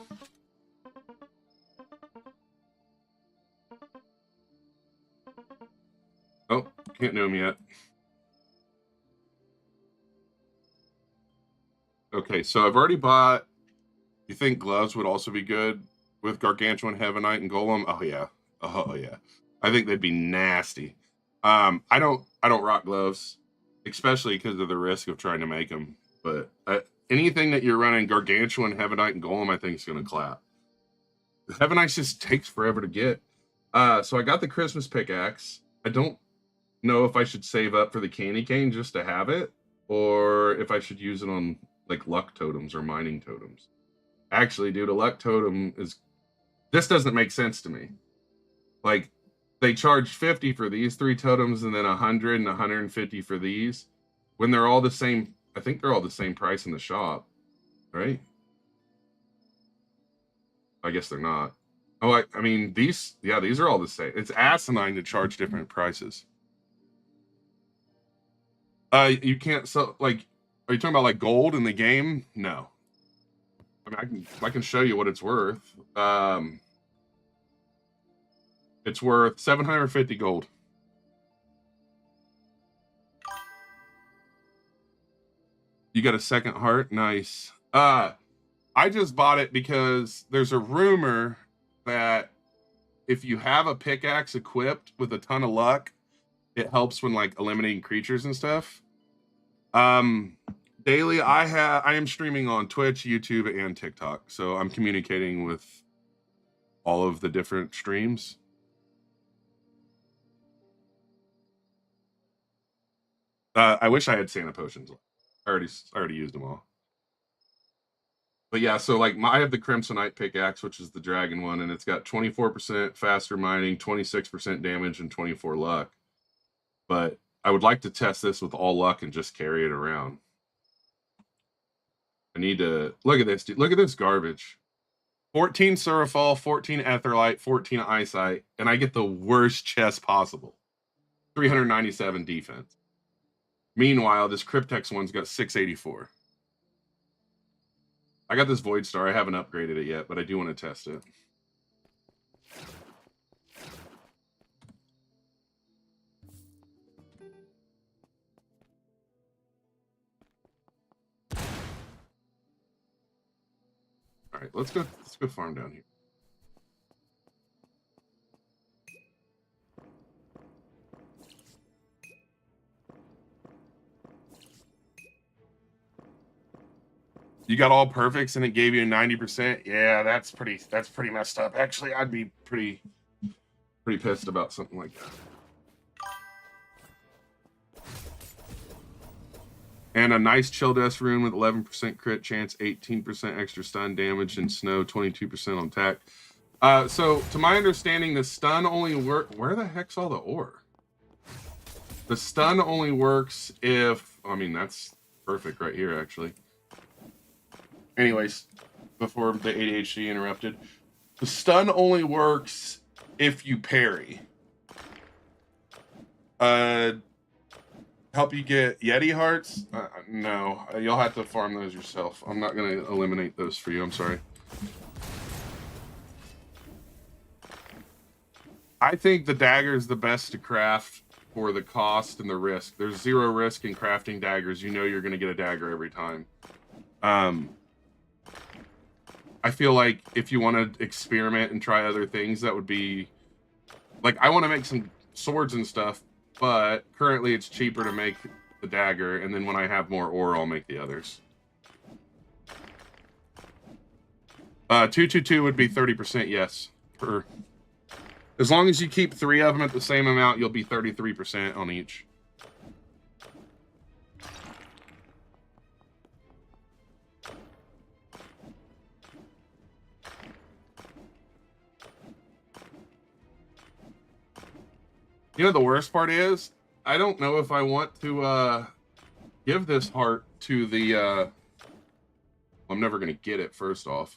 Oh, can't do him yet. Okay, so I've already bought. You think gloves would also be good with Gargantuan, Heavenite, and Golem? Oh yeah, oh yeah. I think they'd be nasty. I don't rock gloves, especially because of the risk of trying to make them. But anything that you're running Gargantuan, Heavenite, and Golem, I think is going to clap. The Heavenite just takes forever to get. So I got the Christmas pickaxe. I don't know if I should save up for the candy cane just to have it, or if I should use it on like luck totems or mining totems. Actually, dude, a luck totem is... This doesn't make sense to me. Like, they charge 50 for these 3 totems and then 100 and 150 for these. When they're all the same... I think they're all the same price in the shop. Right? I guess they're not. Oh, I mean, these... Yeah, these are all the same. It's asinine to charge different prices. You can't... So, like... Are you talking about, like, gold in the game? No. I mean, I can show you what it's worth. It's worth 750 gold. You got a second heart? Nice. I just bought it because there's a rumor that if you have a pickaxe equipped with a ton of luck, it helps when like eliminating creatures and stuff. Daily, I am streaming on Twitch, YouTube, and TikTok, so I'm communicating with all of the different streams. I wish I had Santa potions. I already used them all. But yeah, so like I have the Crimsonite pickaxe, which is the dragon one, and it's got 24% faster mining, 26% damage, and 24 luck. But I would like to test this with all luck and just carry it around. I need to look at this, dude. Look at this garbage. 14 Surafall, 14 Etherlight, 14 Eyesight, and I get the worst chest possible. 397 defense. Meanwhile, this Cryptex one's got 684. I got this Void Star. I haven't upgraded it yet, but I do want to test it. All right, let's go farm down here. You got all perfects and it gave you 90%. Yeah, that's pretty messed up. Actually, I'd be pretty pissed about something like that. And a nice chill desk rune with 11% crit chance, 18% extra stun damage, and snow, 22% on attack. So to my understanding, the stun only where the heck's all the ore? The stun only works if, I mean, that's perfect right here, actually. Anyways, before the ADHD interrupted, the stun only works if you parry. Help you get Yeti hearts? No, you'll have to farm those yourself. I'm not going to eliminate those for you. I'm sorry. I think the dagger is the best to craft for the cost and the risk. There's 0 risk in crafting daggers. You know you're going to get a dagger every time. I feel like if you want to experiment and try other things, that would be... Like, I want to make some swords and stuff, but currently it's cheaper to make the dagger, and then when I have more ore, I'll make the others. 222 would be 30%, yes. As long as you keep 3 of them at the same amount, you'll be 33% on each. You know, the worst part is, I don't know if I want to give this heart to the... I'm never going to get it, first off.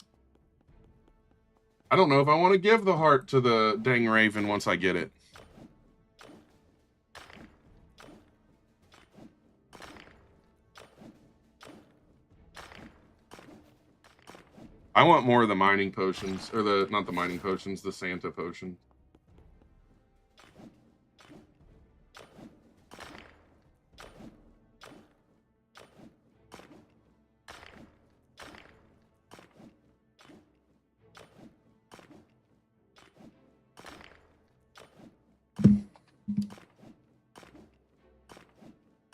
I don't know if I want to give the heart to the dang raven once I get it. I want more of the mining potions, or not the mining potions, the Santa potion.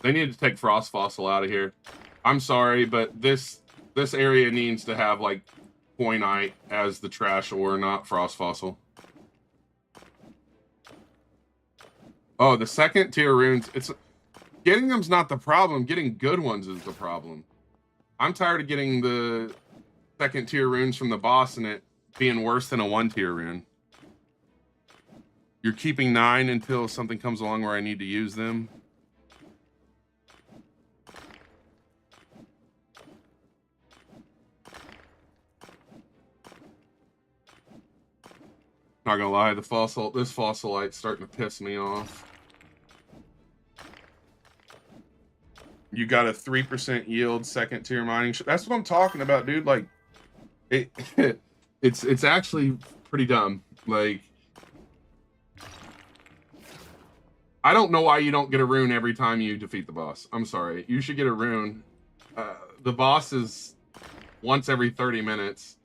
They need to take Frost Fossil out of here. I'm sorry, but this area needs to have like Coinite as the trash ore, not Frost Fossil. Oh, the second tier runes, getting them's not the problem. Getting good ones is the problem. I'm tired of getting the second tier runes from the boss and it being worse than a 1 tier rune. You're keeping 9 until something comes along where I need to use them. Not gonna lie, this fossilite's starting to piss me off. You got a 3% yield second tier mining. That's what I'm talking about, dude. Like, it's actually pretty dumb. Like, I don't know why you don't get a rune every time you defeat the boss. I'm sorry. You should get a rune. The boss is once every 30 minutes.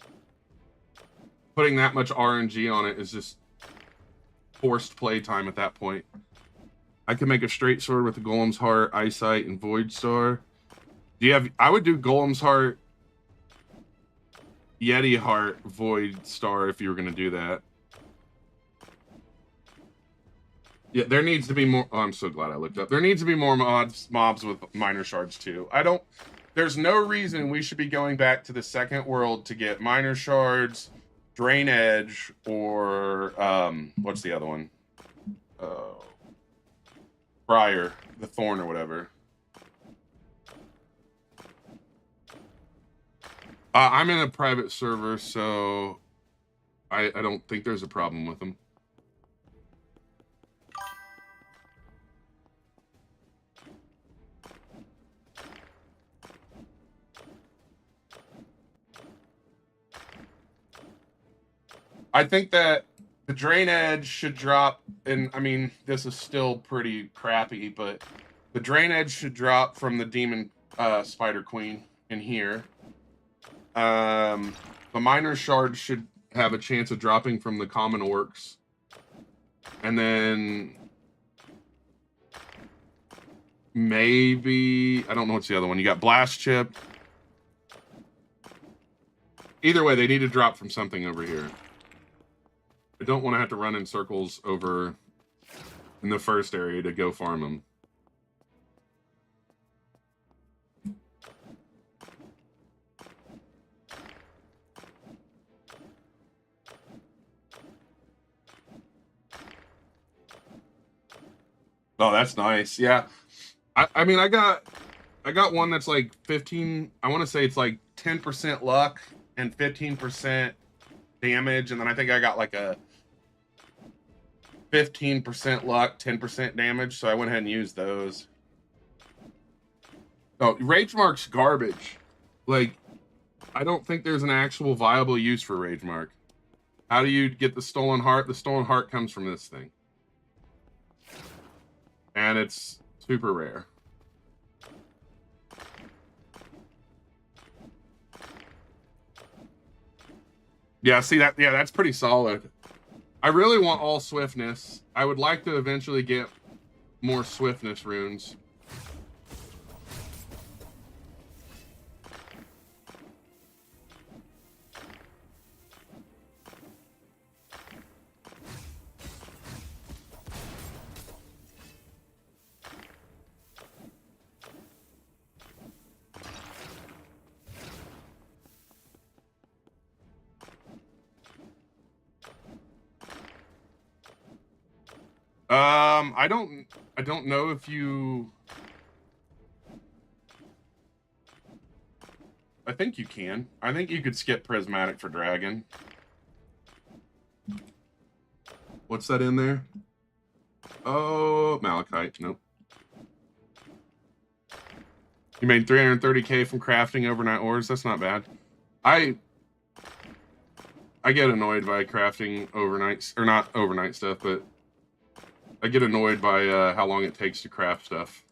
Putting that much RNG on it is just forced playtime at that point. I can make a straight sword with the Golem's Heart, Eyesight, and Void Star. I would do Golem's Heart, Yeti Heart, Void Star if you were going to do that. Yeah, there needs to be more. Oh, I'm so glad I looked up. There needs to be more mobs with Miner Shards too. There's no reason we should be going back to the second world to get Miner Shards, Drain Edge, or what's the other one? Briar, the Thorn or whatever. I'm in a private server, so I don't think there's a problem with them. I think that the Drain Edge should drop, and I mean, this is still pretty crappy, but the Drain Edge should drop from the Demon Spider Queen in here. The Miner Shard should have a chance of dropping from the Common Orcs. And then maybe, I don't know what's the other one. You got Blast Chip. Either way, they need to drop from something over here. I don't want to have to run in circles over in the first area to go farm them. Oh, that's nice. Yeah. I mean, I got one that's like 15, I want to say it's like 10% luck and 15% damage, and then I think I got like a 15% luck, 10% damage, so I went ahead and used those. Oh, Rage Mark's garbage. Like, I don't think there's an actual viable use for Rage Mark. How do you get the Stolen Heart? The Stolen Heart comes from this thing. And it's super rare. Yeah, see that? Yeah, that's pretty solid. I really want all swiftness. I would like to eventually get more swiftness runes. I don't know if you... I think you can. I think you could skip Prismatic for Dragon. What's that in there? Oh, malachite. Nope. You made 330K from crafting overnight ores. That's not bad. I get annoyed by crafting overnight, or not overnight stuff, but I get annoyed by how long it takes to craft stuff.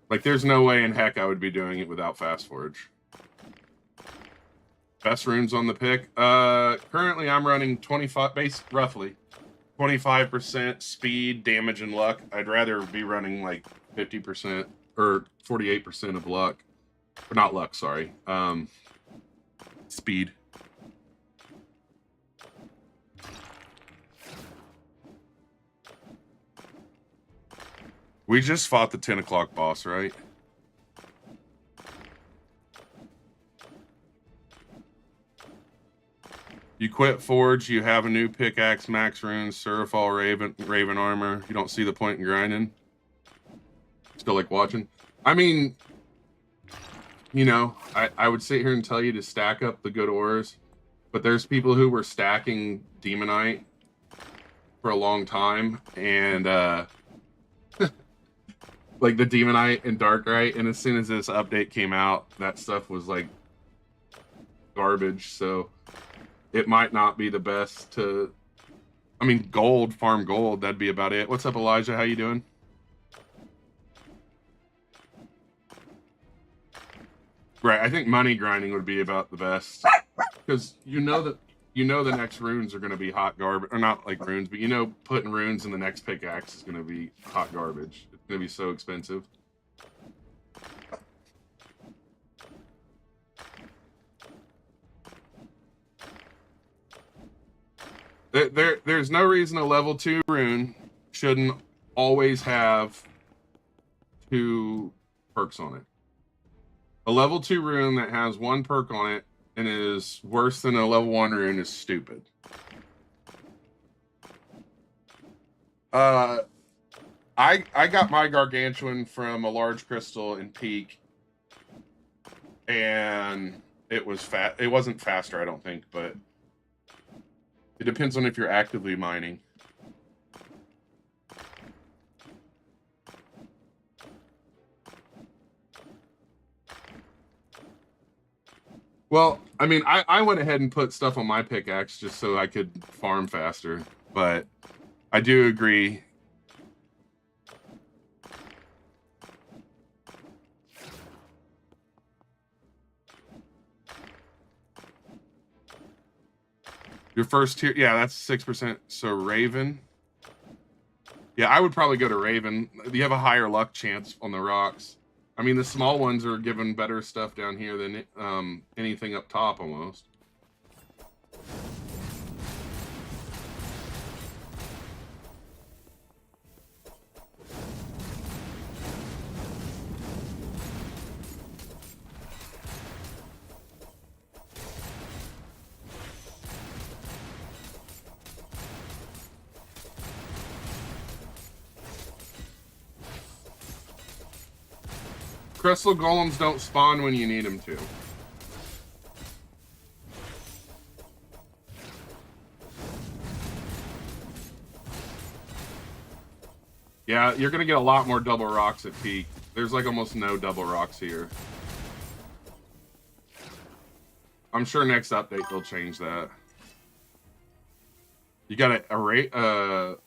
Like, there's no way in heck I would be doing it without Fast Forge. Best runes on the pick. Currently I'm running 25, roughly 25% speed, damage, and luck. I'd rather be running like 50% or 48% of luck. Or not luck, sorry. Speed. We just fought the 10 o'clock boss, right? You quit Forge, you have a new pickaxe, max runes, Surfall, Raven armor. You don't see the point in grinding. Still like watching. I mean, you know, I would sit here and tell you to stack up the good ores, but there's people who were stacking Demonite for a long time, and like the Demonite and Darkrai, and as soon as this update came out, that stuff was like garbage. So it might not be the best to, I mean, gold, farm gold, that'd be about it. What's up, Elijah? How you doing? Right, I think money grinding would be about the best, because you know the next runes are going to be hot garbage, or not like runes, but you know putting runes in the next pickaxe is going to be hot garbage. It's going to be so expensive. There's no reason a level 2 rune shouldn't always have 2 perks on it. A level 2 rune that has 1 perk on it and is worse than a level 1 rune is stupid. I got my gargantuan from a large crystal in Peak, and it was it wasn't faster, I don't think, but it depends on if you're actively mining. Well, I mean, I went ahead and put stuff on my pickaxe just so I could farm faster, but I do agree. Your first tier, yeah, that's 6%. So Raven. Yeah, I would probably go to Raven. You have a higher luck chance on the rocks. I mean, the small ones are given better stuff down here than anything up top, almost. Crystal golems don't spawn when you need them to. Yeah, you're going to get a lot more double rocks at Peak. There's like almost no double rocks here. I'm sure next update they'll change that. You got a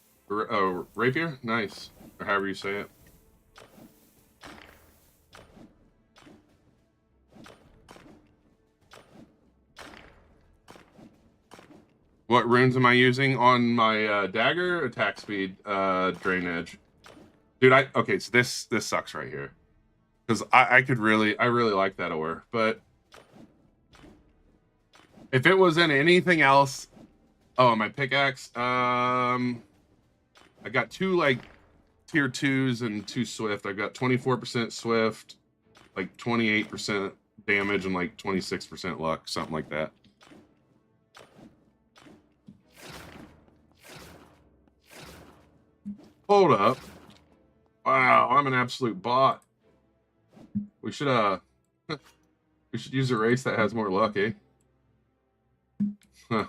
rapier? Nice. Or however you say it. What runes am I using on my dagger? Attack speed, drain edge. Dude, okay, so this sucks right here. Because I really like that ore, but if it was in anything else, oh, my pickaxe, I got 2 like tier 2s and 2 swift. I've got 24% swift, like 28% damage, and like 26% luck, something like that. Hold up. Wow, I'm an absolute bot. We We should we should use a race that has more luck, eh? Huh.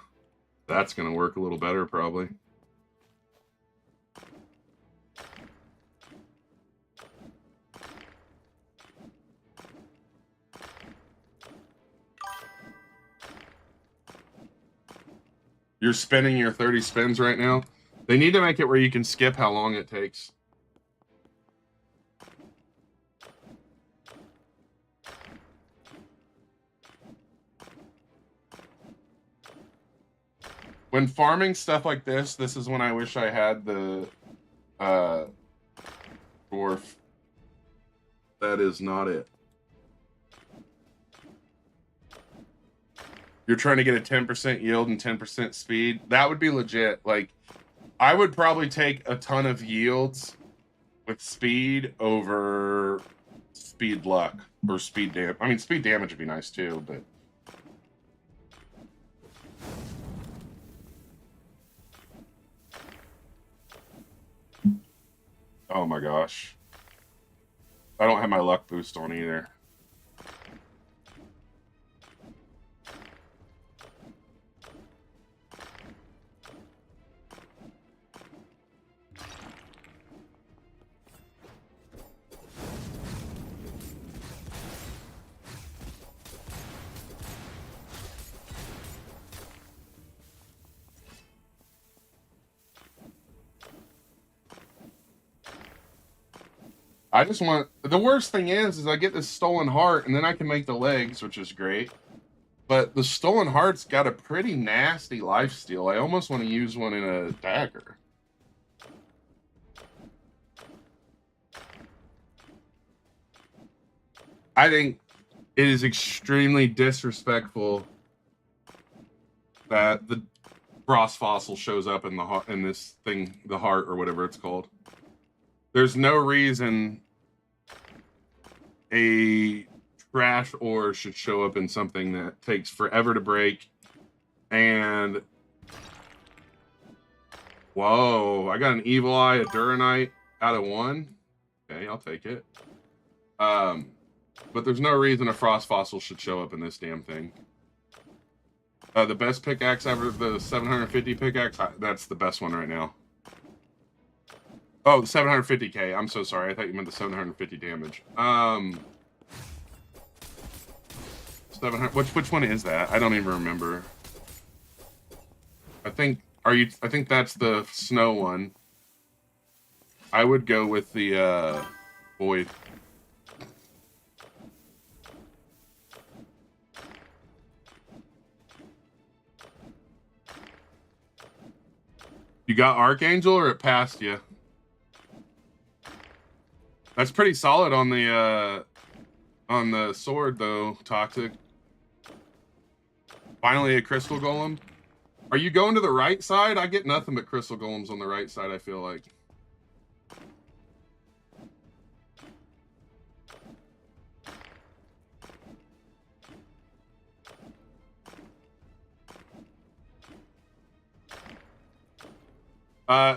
That's gonna work a little better, probably. You're spinning your 30 spins right now? They need to make it where you can skip how long it takes. When farming stuff like this is when I wish I had the dwarf. That is not it. You're trying to get a 10% yield and 10% speed. That would be legit. Like, I would probably take a ton of yields with speed over speed luck or speed damage. I mean, speed damage would be nice too, but. Oh my gosh. I don't have my luck boost on either. I just want, the worst thing is I get this stolen heart and then I can make the legs, which is great. But the stolen heart's got a pretty nasty lifesteal. I almost want to use one in a dagger. I think it is extremely disrespectful that the frost fossil shows up in this thing, the heart or whatever it's called. There's no reason a trash ore should show up in something that takes forever to break. And whoa, I got an evil eye, a Duranite out of 1. Okay, I'll take it. But there's no reason a frost fossil should show up in this damn thing. The best pickaxe ever, the 750 pickaxe, that's the best one right now. Oh, the 750k. I'm so sorry. I thought you meant the 750 damage. 700. Which one is that? I don't even remember. I think that's the snow one. I would go with the void. You got Archangel or it passed you? That's pretty solid on the sword though, Toxic. Finally a crystal golem. Are you going to the right side? I get nothing but crystal golems on the right side, I feel like.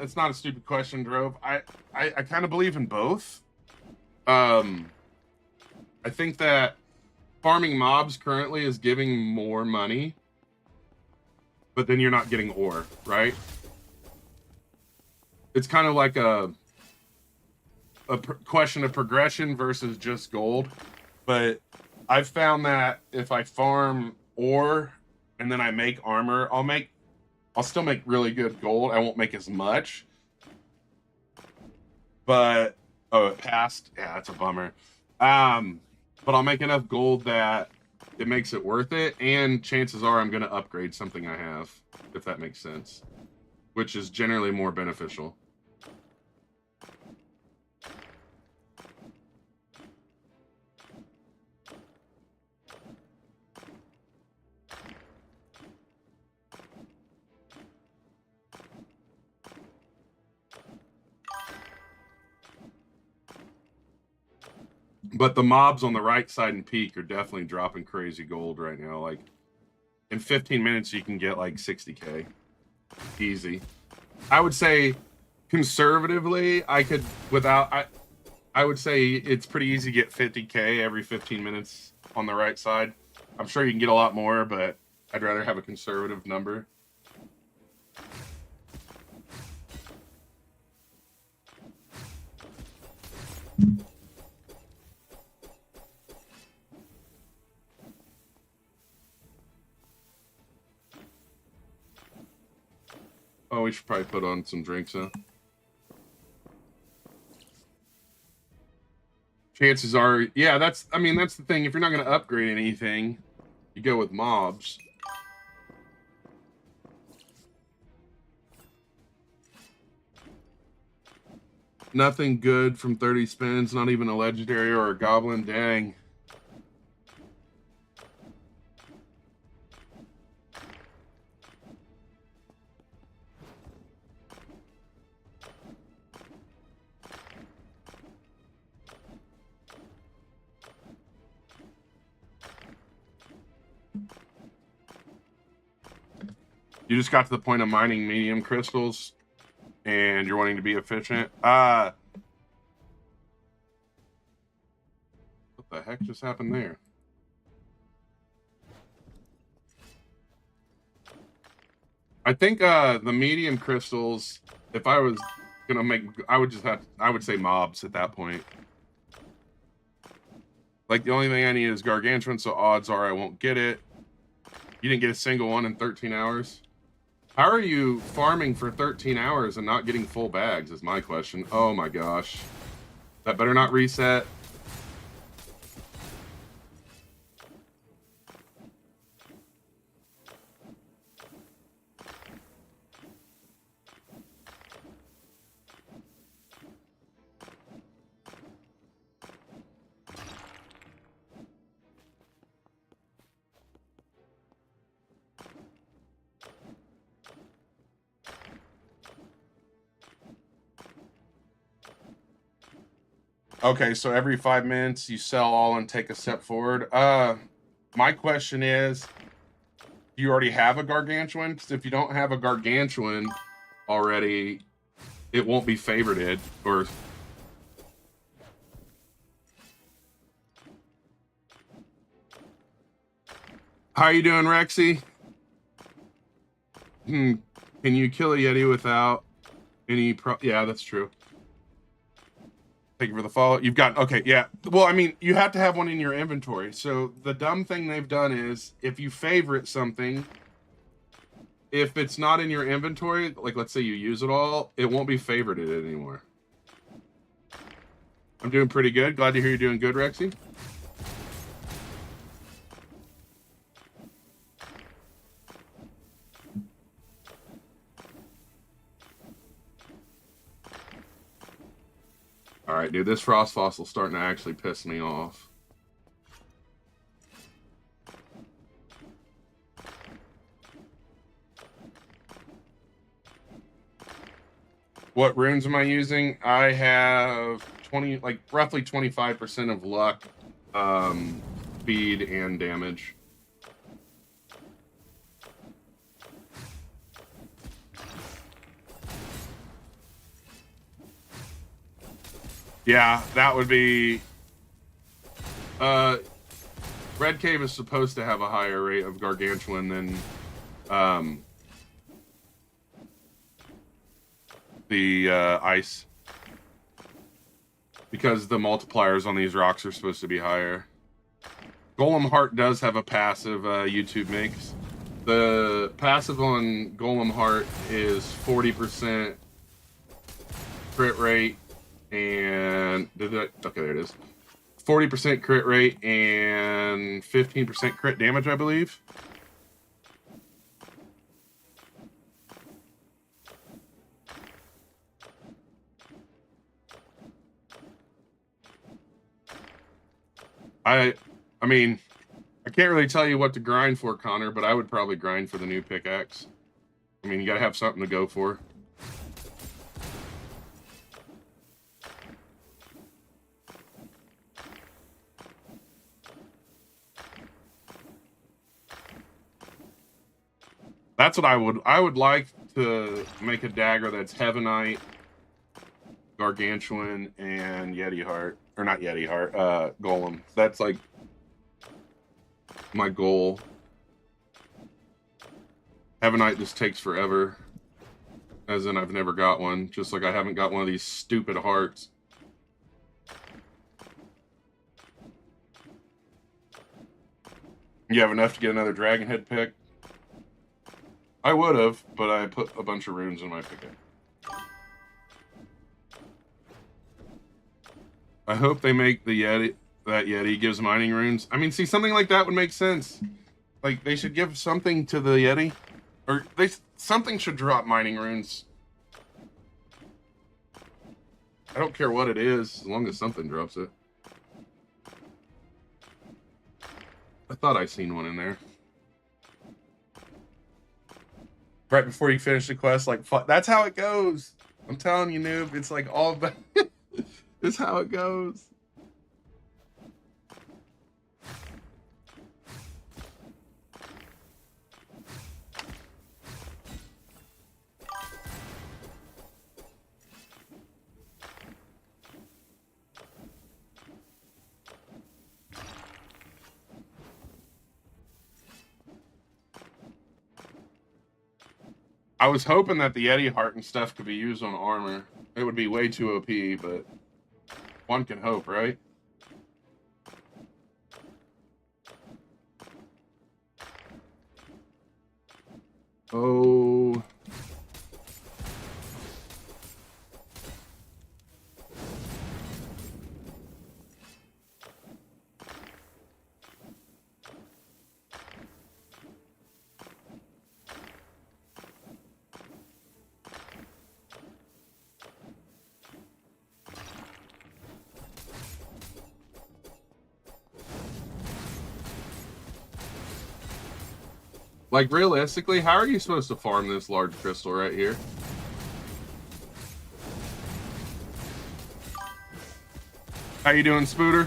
It's not a stupid question, Drove. I kind of believe in both. I think that farming mobs currently is giving more money, but then you're not getting ore, right? It's kind of like a question of progression versus just gold. But I've found that if I farm ore and then I make armor, I'll still make really good gold. I won't make as much. But oh, it passed. Yeah, that's a bummer. But I'll make enough gold that it makes it worth it, and chances are I'm going to upgrade something I have, if that makes sense, which is generally more beneficial. But the mobs on the right side and peak are definitely dropping crazy gold right now. Like, in 15 minutes, you can get like 60k. Easy. I would say, conservatively, I could, I would say it's pretty easy to get 50k every 15 minutes on the right side. I'm sure you can get a lot more, but I'd rather have a conservative number. Oh, we should probably put on some drinks now. Chances are, yeah, that's the thing. If you're not going to upgrade anything, you go with mobs. Nothing good from 30 spins, not even a legendary or a goblin. Dang. You just got to the point of mining medium crystals and you're wanting to be efficient. What the heck just happened there? I think the medium crystals, if I was gonna make, I would say mobs at that point. Like, the only thing I need is gargantuan, so odds are I won't get it. You didn't get a single one in 13 hours? How are you farming for 13 hours and not getting full bags is my question. Oh my gosh. That better not reset. Okay, so every 5 minutes you sell all and take a step forward. My question is, do you already have a gargantuan? Because if you don't have a gargantuan already, it won't be favorited. Or how you doing, Rexy? Can you kill a Yeti without any yeah, that's true. Thank you for the follow. You've got, okay, yeah. Well, I mean, you have to have one in your inventory. So the dumb thing they've done is, if you favorite something, if it's not in your inventory, like let's say you use it all, it won't be favorited anymore. I'm doing pretty good. Glad to hear you're doing good, Rexy. All right, dude, this frost fossil's starting to actually piss me off. What runes am I using? I have 20, like roughly 25% of luck, speed, and damage. Yeah, that would be... Red Cave is supposed to have a higher rate of gargantuan than the ice, because the multipliers on these rocks are supposed to be higher. Golem Heart does have a passive, YouTube makes. The passive on Golem Heart is 40% crit rate, and okay, there it is. 40% crit rate and 15% crit damage, I believe. I mean, I can't really tell you what to grind for, Connor, but I would probably grind for the new pickaxe. I mean, you gotta have something to go for. That's what I would like to make a dagger that's Heavenite Gargantuan and Yeti Heart, or not Yeti Heart, Golem. That's like my goal. Heavenite just takes forever, as in I've never got one, just like I haven't got one of these stupid hearts. You have enough to get another Dragon Head pick? I would have, but I put a bunch of runes in my picket. I hope they make the Yeti, that Yeti gives mining runes. I mean, see, something like that would make sense. Like, they should give something to the Yeti. Or, something should drop mining runes. I don't care what it is, as long as something drops it. I thought I seen one in there. Right before you finish the quest, like, that's how it goes. I'm telling you, noob, it's like all about... It's how it goes. I was hoping that the Yeti Heart and stuff could be used on armor. It would be way too OP, but one can hope, right? Oh. Like, realistically, how are you supposed to farm this large crystal right here? How you doing, Spooter?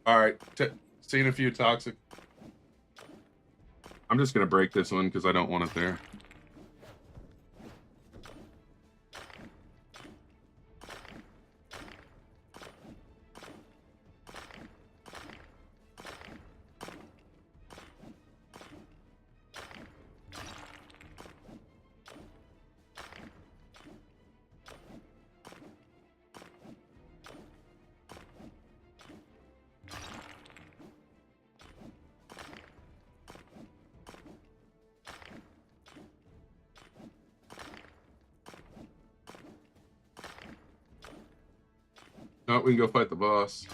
All right, seen a few toxic. I'm just gonna break this one because I don't want it there. No, we can go fight the boss.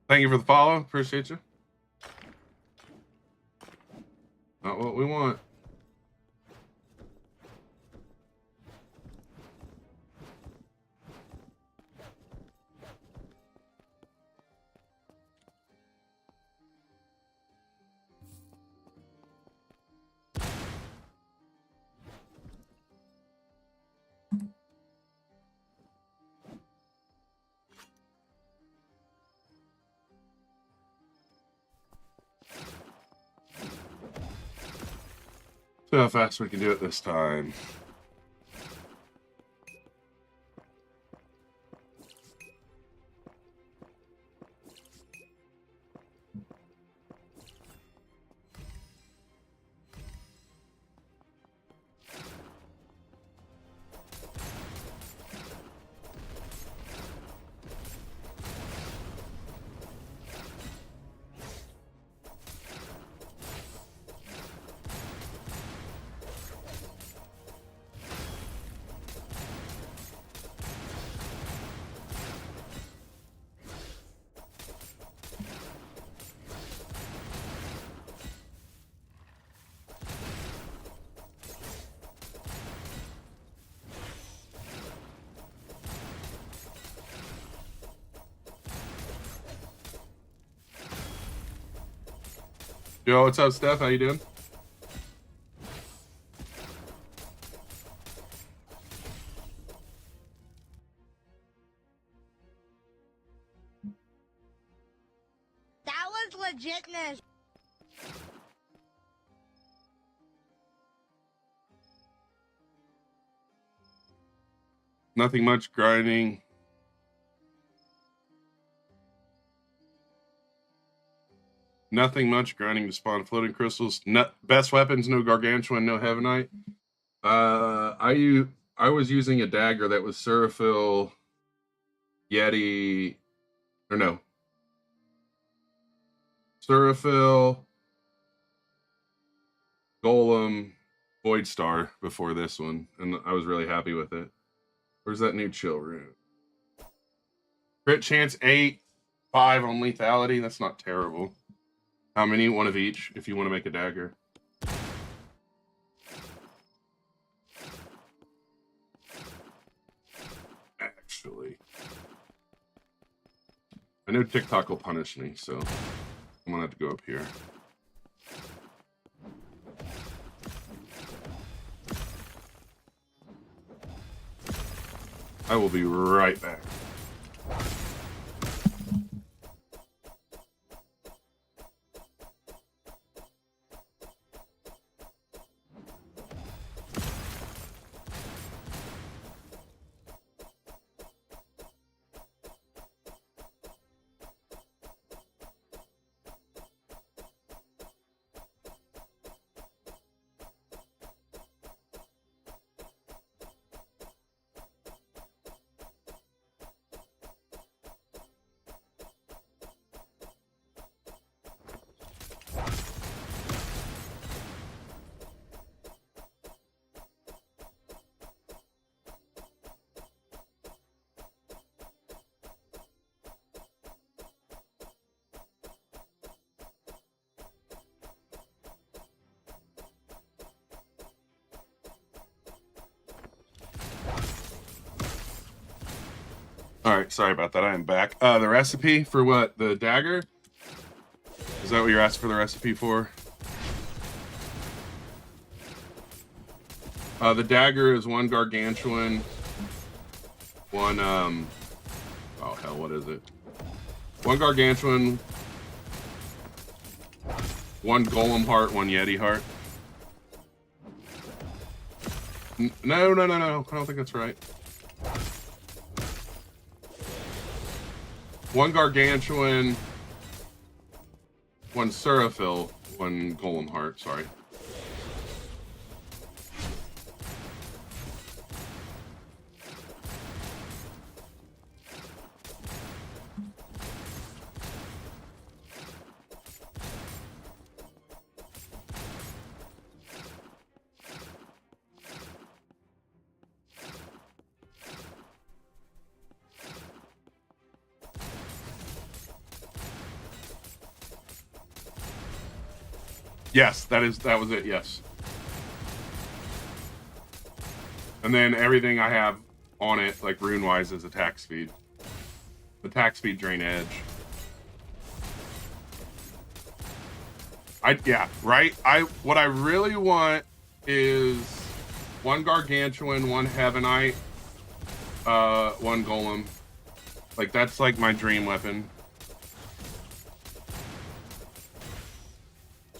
Thank you for the follow. Appreciate you. Not what we want. See how fast we can do it this time. Yo, what's up, Steph? How you doing? That was legitness. Nothing much grinding. Nothing much grinding to spawn floating crystals. Best weapons, no gargantuan, no heavenite. I was using a dagger that was Seraphil, Yeti, or no. Seraphil, Golem, Void Star before this one, and I was really happy with it. Where's that new chill room? Crit chance 8, 5 on lethality. That's not terrible. How many? One of each, if you want to make a dagger. Actually, I know TikTok will punish me, so I'm gonna have to go up here. I will be right back. All right, sorry about that. I am back. The recipe for what? The dagger? Is that what you're asking for the recipe for? The dagger is 1 gargantuan, 1 oh hell, what is it? 1 gargantuan, 1 golem heart, 1 yeti heart. No, I don't think that's right. 1 gargantuan, 1 Seraphil, 1 golem heart, sorry. Yes, that was it, yes. And then everything I have on it, like rune-wise, is attack speed. Attack speed, drain edge. What I really want is 1 gargantuan, 1 heavenite, 1 golem. Like, that's like my dream weapon.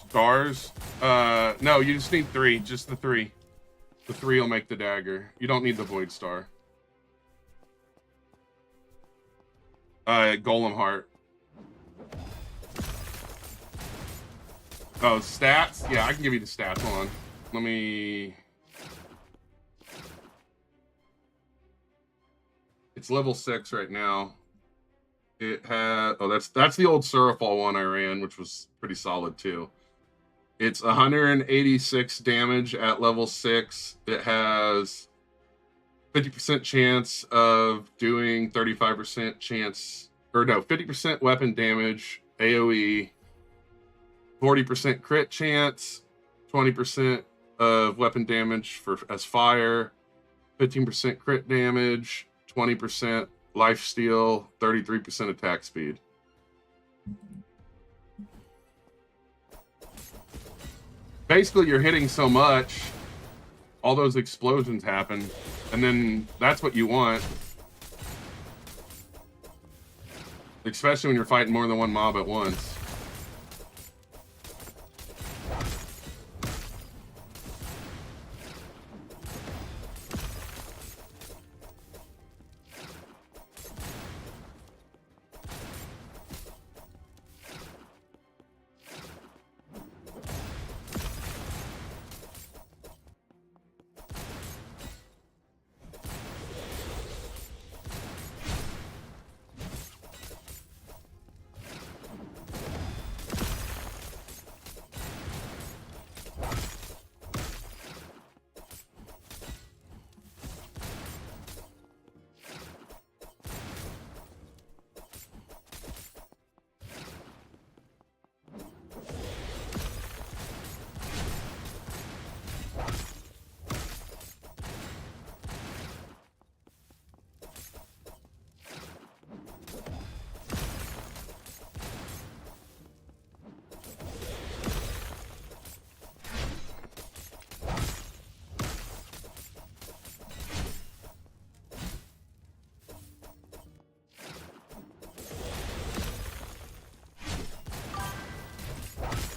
Stars? No, you just need 3. Just the 3. The 3 will make the dagger. You don't need the void star. Golem heart. Oh, stats? Yeah, I can give you the stats. Hold on. Let me... It's level 6 right now. It had... Oh, that's the old Seraphil one I ran, which was pretty solid, too. It's 186 damage at level 6. It has 50% chance of doing 35% chance... Or no, 50% weapon damage, AoE, 40% crit chance, 20% of weapon damage as fire, 15% crit damage, 20% lifesteal, 33% attack speed. basically you're hitting so much, all those explosions happen, and then that's what you want. Especially when you're fighting more than one mob at once.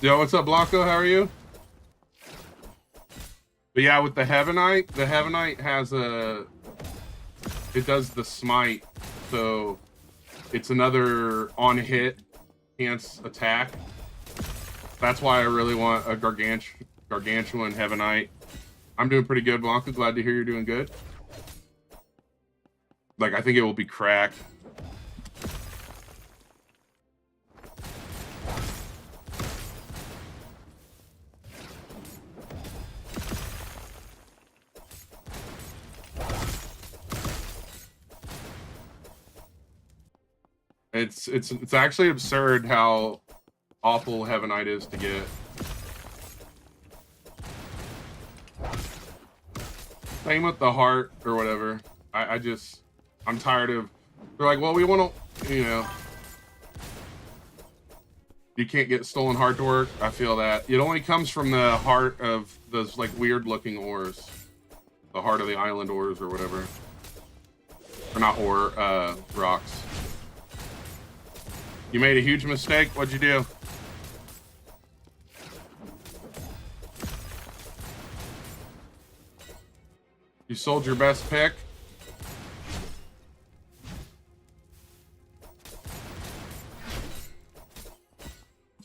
Yo, what's up, Blanco? How are you? But yeah, with the Heavenite has it does the smite, so it's another on hit, chance attack. That's why I really want a gargantuan Heavenite. I'm doing pretty good, Blanco. Glad to hear you're doing good. Like, I think it will be cracked. It's actually absurd how awful Heavenite is to get. Same with the heart or whatever. I'm tired of, they're like, well, we want to, you know, you can't get stolen heart to work. I feel that. It only comes from the heart of those like weird looking ores. The heart of the island ores or whatever. Or not ore, rocks. You made a huge mistake. What'd you do? You sold your best pick?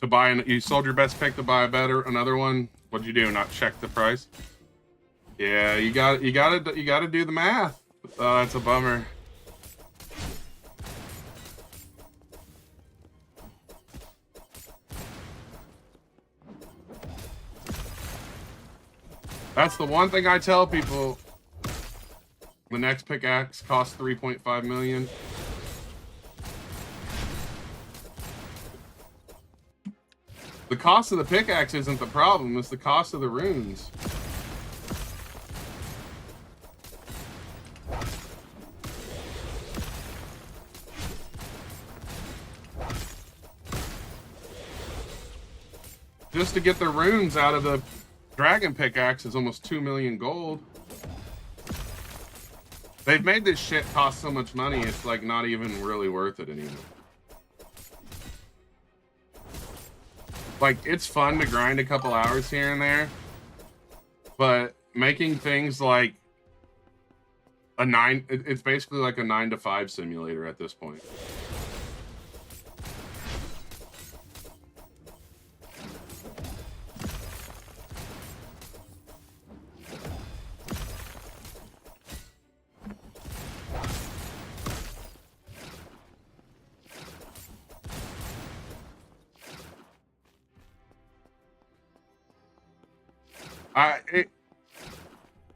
To buy you sold your best pick to buy another one? What'd you do? Not check the price? Yeah, you gotta do the math. Oh, that's a bummer. That's the one thing I tell people. The next pickaxe costs 3.5 million. The cost of the pickaxe isn't the problem, it's the cost of the runes. Just to get the runes out of the dragon pickaxe is almost 2 million gold. They've made this shit cost so much money, it's like not even really worth it anymore. Like, it's fun to grind a couple hours here and there, but making things like it's basically like a 9 to 5 simulator at this point.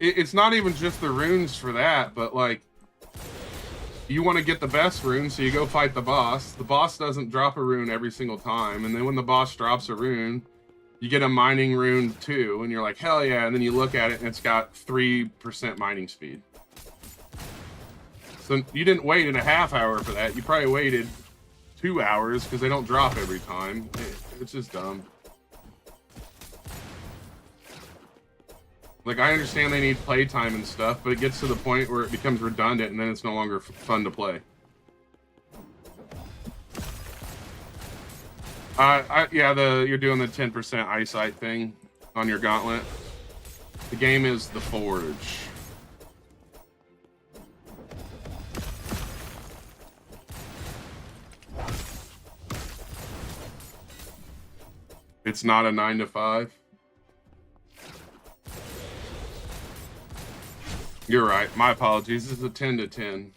It's not even just the runes for that, but like, you want to get the best rune, so you go fight the boss. The boss doesn't drop a rune every single time, and then when the boss drops a rune, you get a mining rune too, and you're like, hell yeah, and then you look at it and it's got 3% mining speed. So you didn't wait in a half hour for that, you probably waited 2 hours, because they don't drop every time. It's just dumb. Like, I understand they need playtime and stuff, but it gets to the point where it becomes redundant and then it's no longer fun to play. Yeah, you're doing the 10% eyesight thing on your gauntlet. The game is The Forge. It's not a 9 to 5. You're right. My apologies. This is a 10 to 10.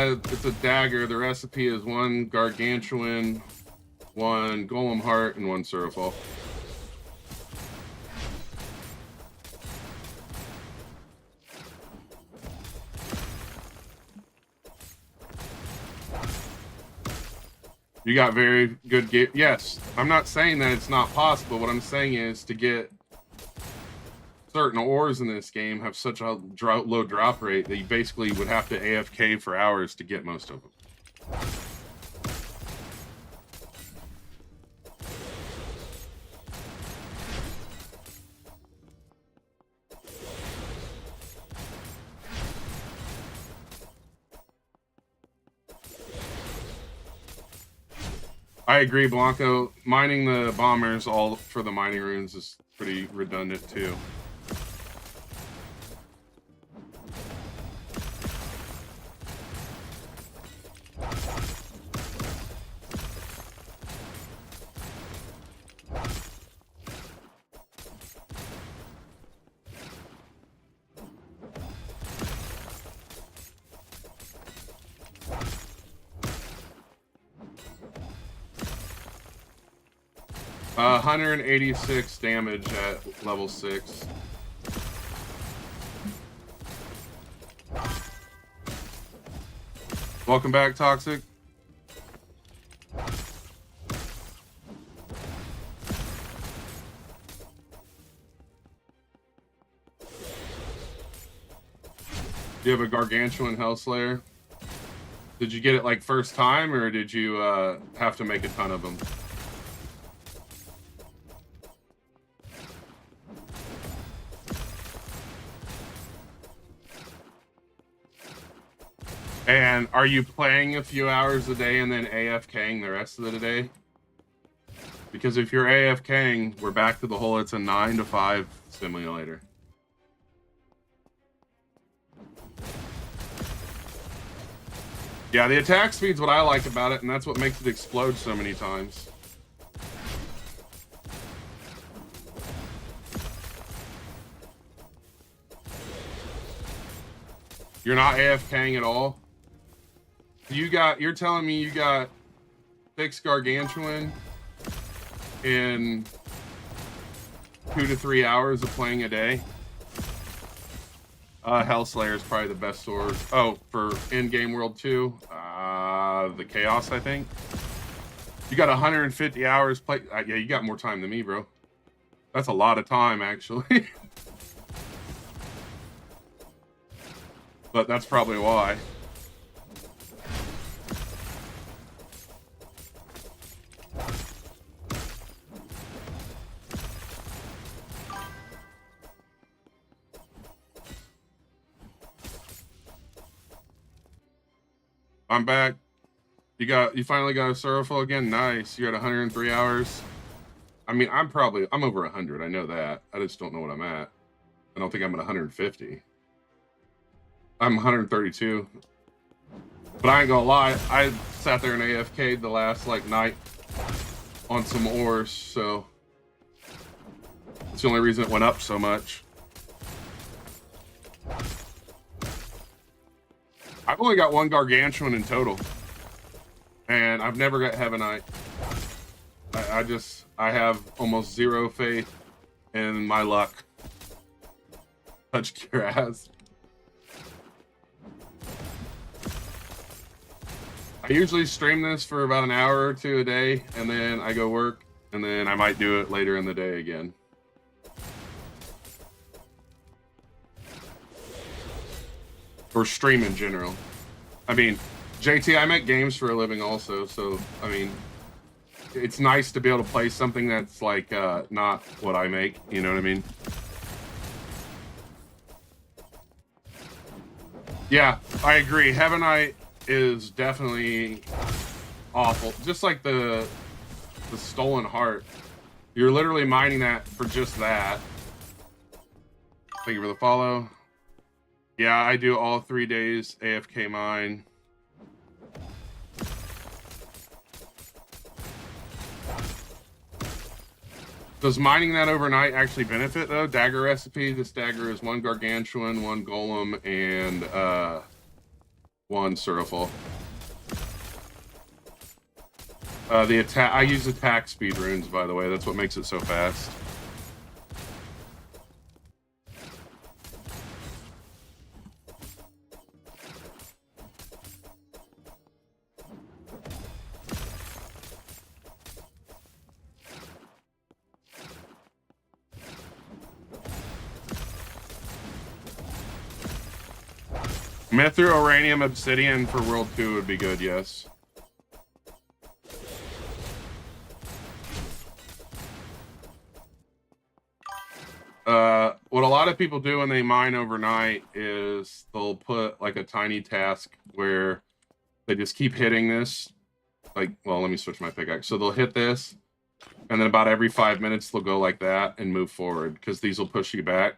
It's a dagger. The recipe is 1 gargantuan, 1 golem heart, and 1 surafall. You got very good gear. Yes, I'm not saying that it's not possible. What I'm saying is to get certain ores in this game have such a low drop rate that you basically would have to AFK for hours to get most of them. I agree, Blanco. Mining the bombers all for the mining runes is pretty redundant too. Uh, 186 damage at level 6. Welcome back, Toxic. Do you have a gargantuan Hellslayer? Did you get it like first time, or did you have to make a ton of them? And are you playing a few hours a day and then AFKing the rest of the day? Because if you're AFKing, we're back to the whole it's a 9 to 5 simulator. Yeah, the attack speed's what I like about it, and that's what makes it explode so many times. You're not AFKing at all? You're telling me you got 6 gargantuan in 2 to 3 hours of playing a day? Hellslayer is probably the best sword. Oh, for in-game world 2, the Chaos, I think. You got 150 hours play. Yeah, you got more time than me, bro. That's a lot of time, actually. But that's probably why. I'm back. You finally got a Suraful again? Nice. You're at 103 hours. I mean, I'm over 100. I know that. I just don't know what I'm at. I don't think I'm at 150. I'm 132. But I ain't gonna lie, I sat there and AFK'd the last night on some ores, so that's the only reason it went up so much. I've only got 1 gargantuan in total, and I've never got Heavenite. I have almost 0 faith in my luck. Touch your ass. I usually stream this for about an hour or two a day, and then I go work, and then I might do it later in the day again. Or stream in general. I mean, JT, I make games for a living also, so, I mean, it's nice to be able to play something that's, like, not what I make, you know what I mean? Yeah, I agree. Heaven Knight is definitely awful. Just like the Stolen Heart. You're literally mining that for just that. Thank you for the follow. Yeah, I do all 3 days AFK mine. Does mining that overnight actually benefit though? Dagger recipe. This dagger is 1 gargantuan, 1 golem, and 1 surafal. The attack. I use attack speed runes, by the way. That's what makes it so fast. Mithril, Uranium, Obsidian for World 2 would be good, yes. What a lot of people do when they mine overnight is they'll put like a tiny task where they just keep hitting this. Like, well, let me switch my pickaxe. So they'll hit this, and then about every 5 minutes they'll go like that and move forward because these will push you back.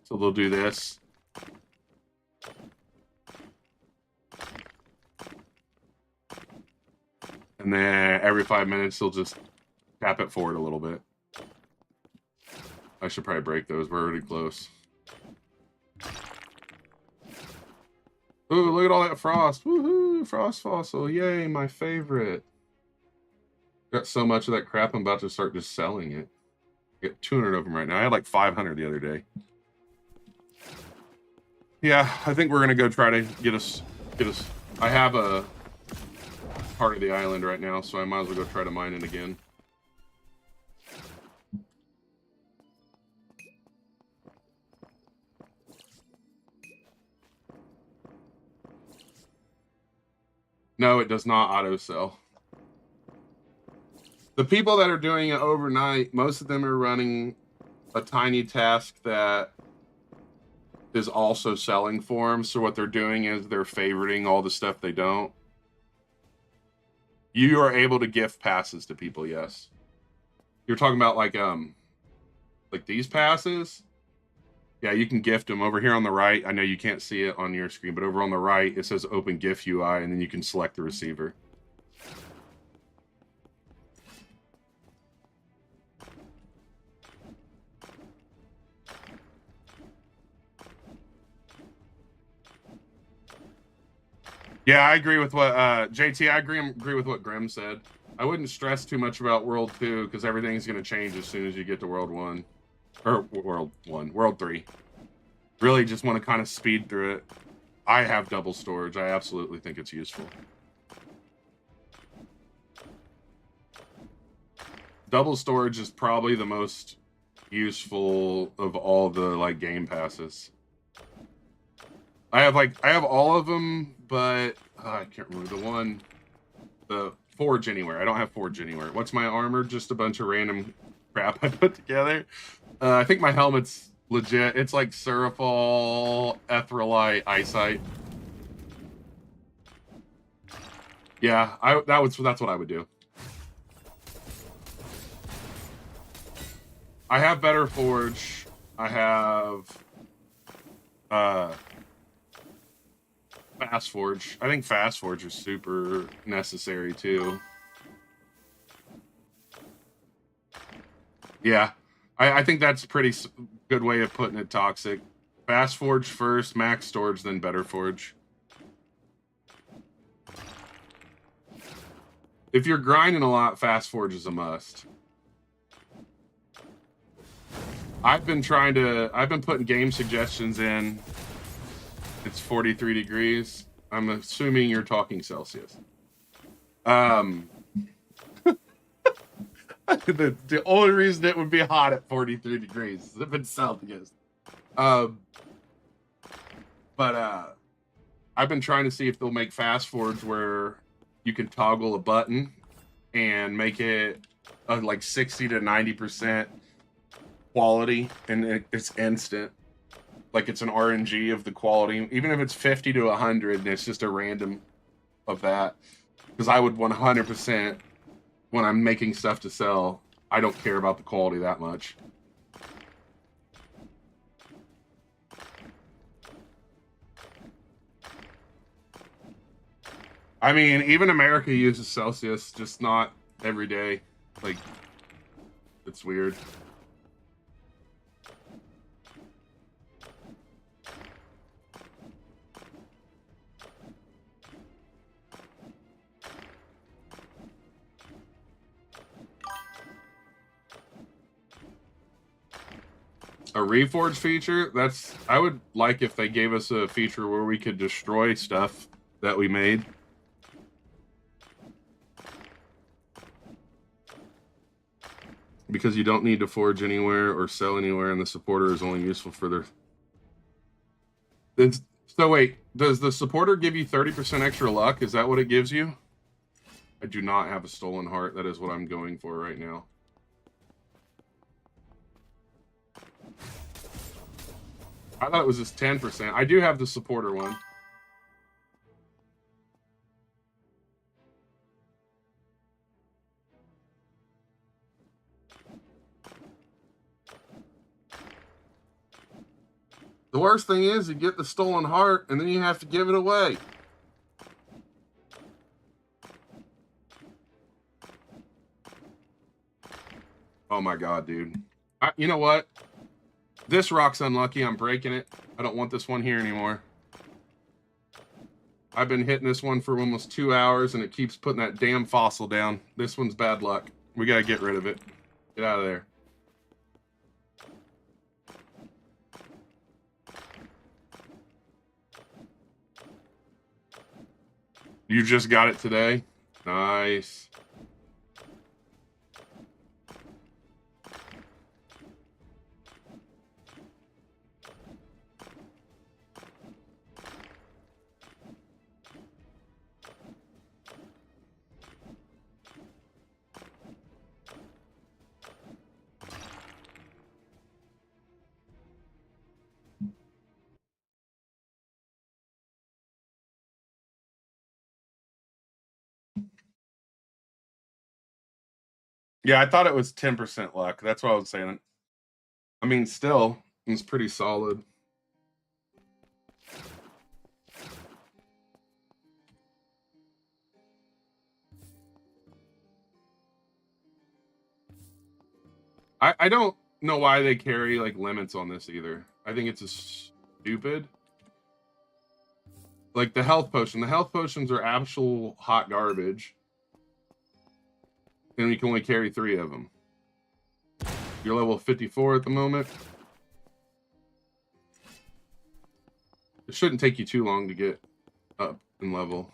So they'll do this. And then every 5 minutes they'll just tap it forward a little bit. I should probably break those. We're already close. Ooh, look at all that frost. Woohoo! Frost fossil. Yay, my favorite. Got so much of that crap, I'm about to start just selling it. I got 200 of them right now. I had like 500 the other day. Yeah, I think we're gonna go try to get us. I have a part of the island right now, so I might as well go try to mine it again. No, it does not auto sell. The people that are doing it overnight, most of them are running a tiny task that is also selling for them. So what they're doing is they're favoriting all the stuff they don't. You are able to gift passes to people, yes. You're talking about like these passes? Yeah, you can gift them over here on the right. I know you can't see it on your screen, but over on the right, it says Open GIF UI, and then you can select the receiver. Yeah, I agree with what JT. I agree with what Grim said. I wouldn't stress too much about World 2 because everything's going to change as soon as you get to World 1 or World 3. Really, just want to kind of speed through it. I have double storage. I absolutely think it's useful. Double storage is probably the most useful of all the like game passes. I have all of them, but I can't remember the Forge Anywhere. I don't have Forge Anywhere. What's my armor? Just a bunch of random crap I put together. I think my helmet's legit. It's like Surafal, Etherealite, Eyesight. Yeah, that's what I would do. I have better Forge. I have Fast Forge. I think Fast Forge is super necessary too. Yeah, I think that's a pretty good way of putting it, Toxic. Fast Forge first, Max Storage, then Better Forge. If you're grinding a lot, Fast Forge is a must. I've been putting game suggestions in. It's 43 degrees. I'm assuming you're talking Celsius. The only reason it would be hot at 43 degrees is if it's Celsius. But I've been trying to see if they'll make fast forwards where you can toggle a button and make it like 60 to 90% quality, and it's instant. Like it's an RNG of the quality, even if it's 50 to 100, and it's just a random of that. Because I would 100%, when I'm making stuff to sell, I don't care about the quality that much. I mean, even America uses Celsius, just not every day. Like, it's weird. A reforge feature? I would like if they gave us a feature where we could destroy stuff that we made. Because you don't need to forge anywhere or sell anywhere, and the supporter is only useful for their... So wait, does the supporter give you 30% extra luck? Is that what it gives you? I do not have a stolen heart. That is what I'm going for right now. I thought it was just 10%. I do have the supporter one. The worst thing is you get the stolen heart and then you have to give it away. Oh my god, dude. You know what? This rock's unlucky. I'm breaking it. I don't want this one here anymore. I've been hitting this one for almost 2 hours and it keeps putting that damn fossil down. This one's bad luck. We gotta get rid of it. Get out of there. You just got it today? Nice. Yeah, I thought it was 10% luck. That's what I was saying. I mean, still, it's pretty solid. I don't know why they carry like limits on this either. I think it's a stupid. Like the health potion. The health potions are actual hot garbage. And you can only carry 3 of them. You're level 54 at the moment. It shouldn't take you too long to get up in level.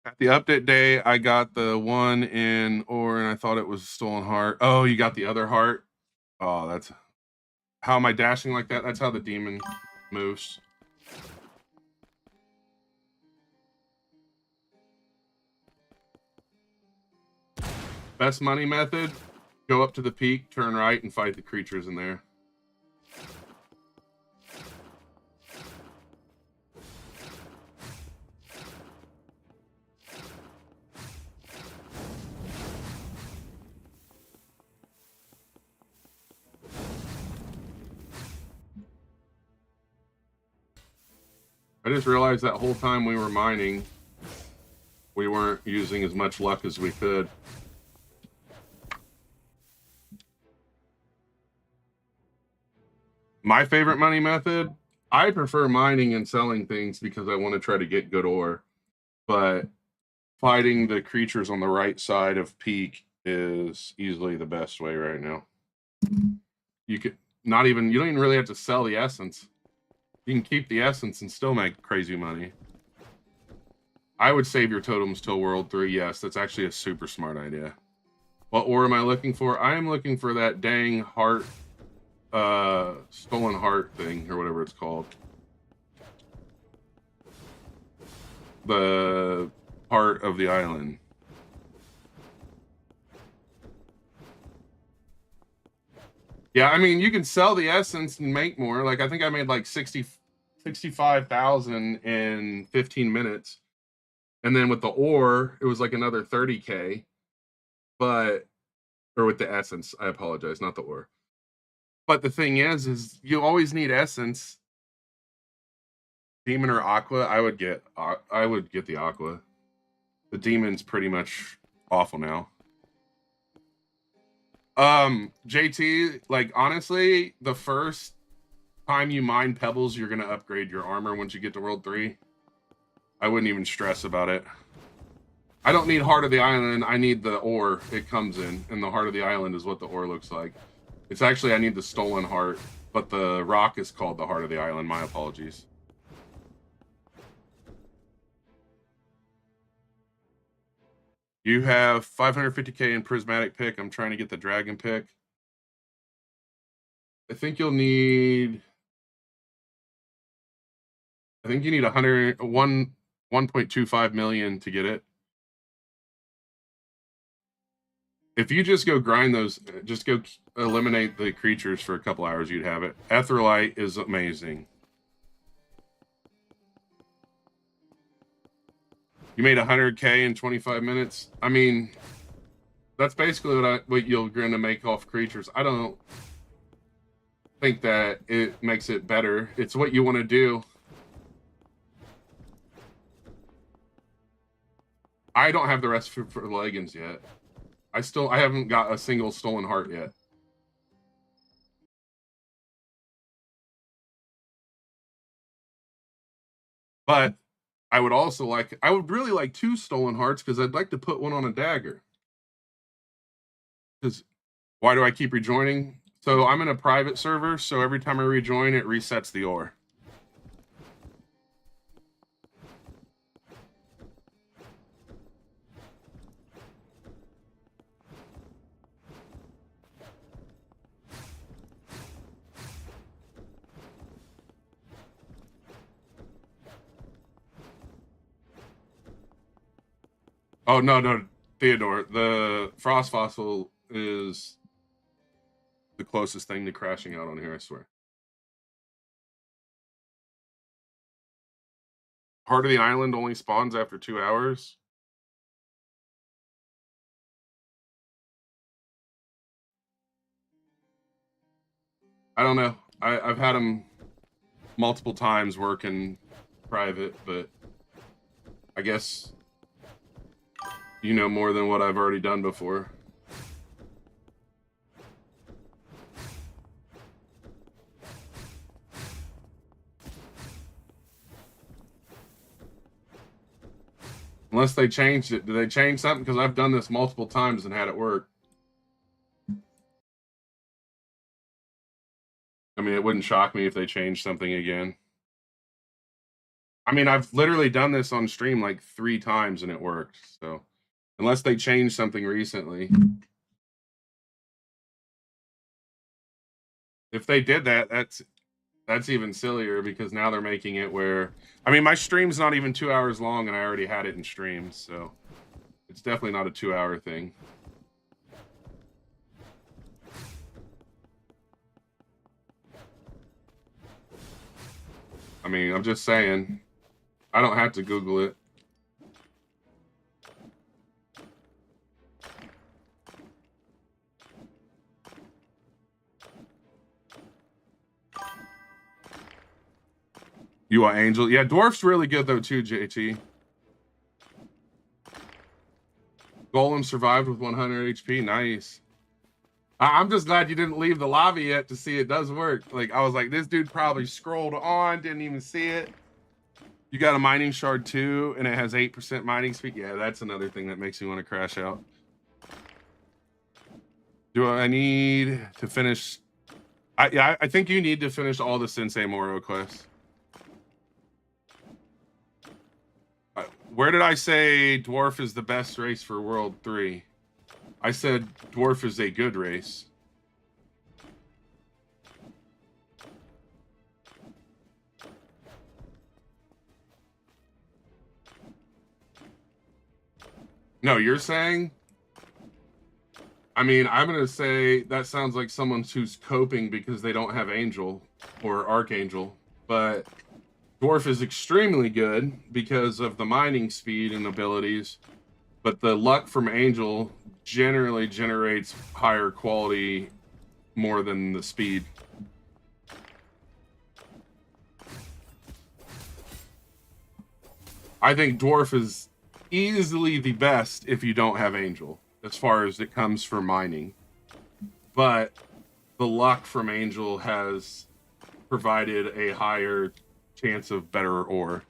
At the update day, I got the one in ore, and I thought it was a stolen heart. Oh, you got the other heart? Oh, that's... How am I dashing like that? That's how the demon moves. Best money method, go up to the peak, turn right, and fight the creatures in there. I just realized that whole time we were mining, we weren't using as much luck as we could. My favorite money method, I prefer mining and selling things because I want to try to get good ore, but fighting the creatures on the right side of peak is easily the best way right now. You could you don't even really have to sell the essence. You can keep the essence and still make crazy money. I would save your totems till World 3. Yes, that's actually a super smart idea. What ore am I looking for? I am looking for that dang heart, stolen heart thing, or whatever it's called. The heart of the island. Yeah, I mean, you can sell the essence and make more. Like, I think I made like 65,000 in 15 minutes. And then with the ore, it was like another 30K. But, or with the essence, I apologize, not the ore. But the thing is you always need essence. Demon or aqua, I would get the aqua. The demon's pretty much awful now. JT, like, honestly, the first time you mine pebbles, you're gonna upgrade your armor once you get to World 3. I wouldn't even stress about it. I don't need Heart of the Island, I need the ore it comes in, and the Heart of the Island is what the ore looks like. It's actually, I need the stolen heart, but the rock is called the Heart of the Island. My apologies. You have 550K in prismatic pick. I'm trying to get the dragon pick. I think you need 1.25 million to get it. If you just go grind those, just go eliminate the creatures for a couple hours, you'd have it. Etherlite is amazing. You made 100K in 25 minutes. I mean, that's basically what you're going to make off creatures. I don't think that it makes it better. It's what you want to do. I don't have the recipe for leggings yet. I haven't got a single stolen heart yet. But I would really like 2 stolen hearts because I'd like to put one on a dagger. Because why do I keep rejoining? So I'm in a private server, so every time I rejoin, it resets the ore. Oh, no, Theodore. The frost fossil is the closest thing to crashing out on here, I swear. Heart of the Island only spawns after 2 hours. I don't know. I've had them multiple times working private, but I guess you know more than what I've already done before. Unless they changed it. Did they change something? Because I've done this multiple times and had it work. I mean, it wouldn't shock me if they changed something again. I mean, I've literally done this on stream like 3 times and it worked. So, unless they changed something recently. If they did that, that's even sillier because now they're making it where, I mean, my stream's not even 2 hours long and I already had it in stream, so it's definitely not a 2-hour thing. I mean, I'm just saying, I don't have to Google it. You want Angel? Yeah, Dwarf's really good though too, JT. Golem survived with 100 HP. Nice. I'm just glad you didn't leave the lobby yet to see it does work. Like, I was like, this dude probably scrolled on, didn't even see it. You got a mining shard too, and it has 8% mining speed. Yeah, that's another thing that makes me want to crash out. Do I need to finish? I think you need to finish all the Sensei Moro quests. Where did I say Dwarf is the best race for World 3? I said Dwarf is a good race. No, you're saying? I mean, I'm going to say that sounds like someone who's coping because they don't have Angel or Archangel. But Dwarf is extremely good because of the mining speed and abilities. But the luck from Angel generally generates higher quality more than the speed. I think Dwarf is easily the best if you don't have Angel, as far as it comes for mining. But the luck from Angel has provided a higher chance of better ore.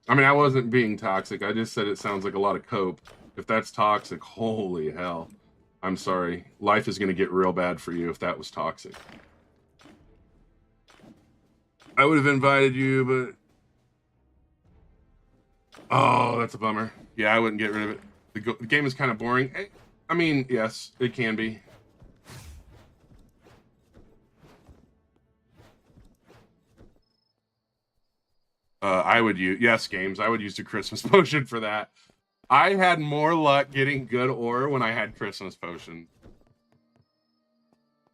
I mean, I wasn't being toxic. I just said it sounds like a lot of cope. If that's toxic, holy hell. I'm sorry. Life is going to get real bad for you if that was toxic. I would have invited you, but... Oh, that's a bummer. Yeah, I wouldn't get rid of it. The game is kind of boring. I mean, yes, it can be. I would use... Yes, games. I would use the Christmas potion for that. I had more luck getting good ore when I had Christmas potion.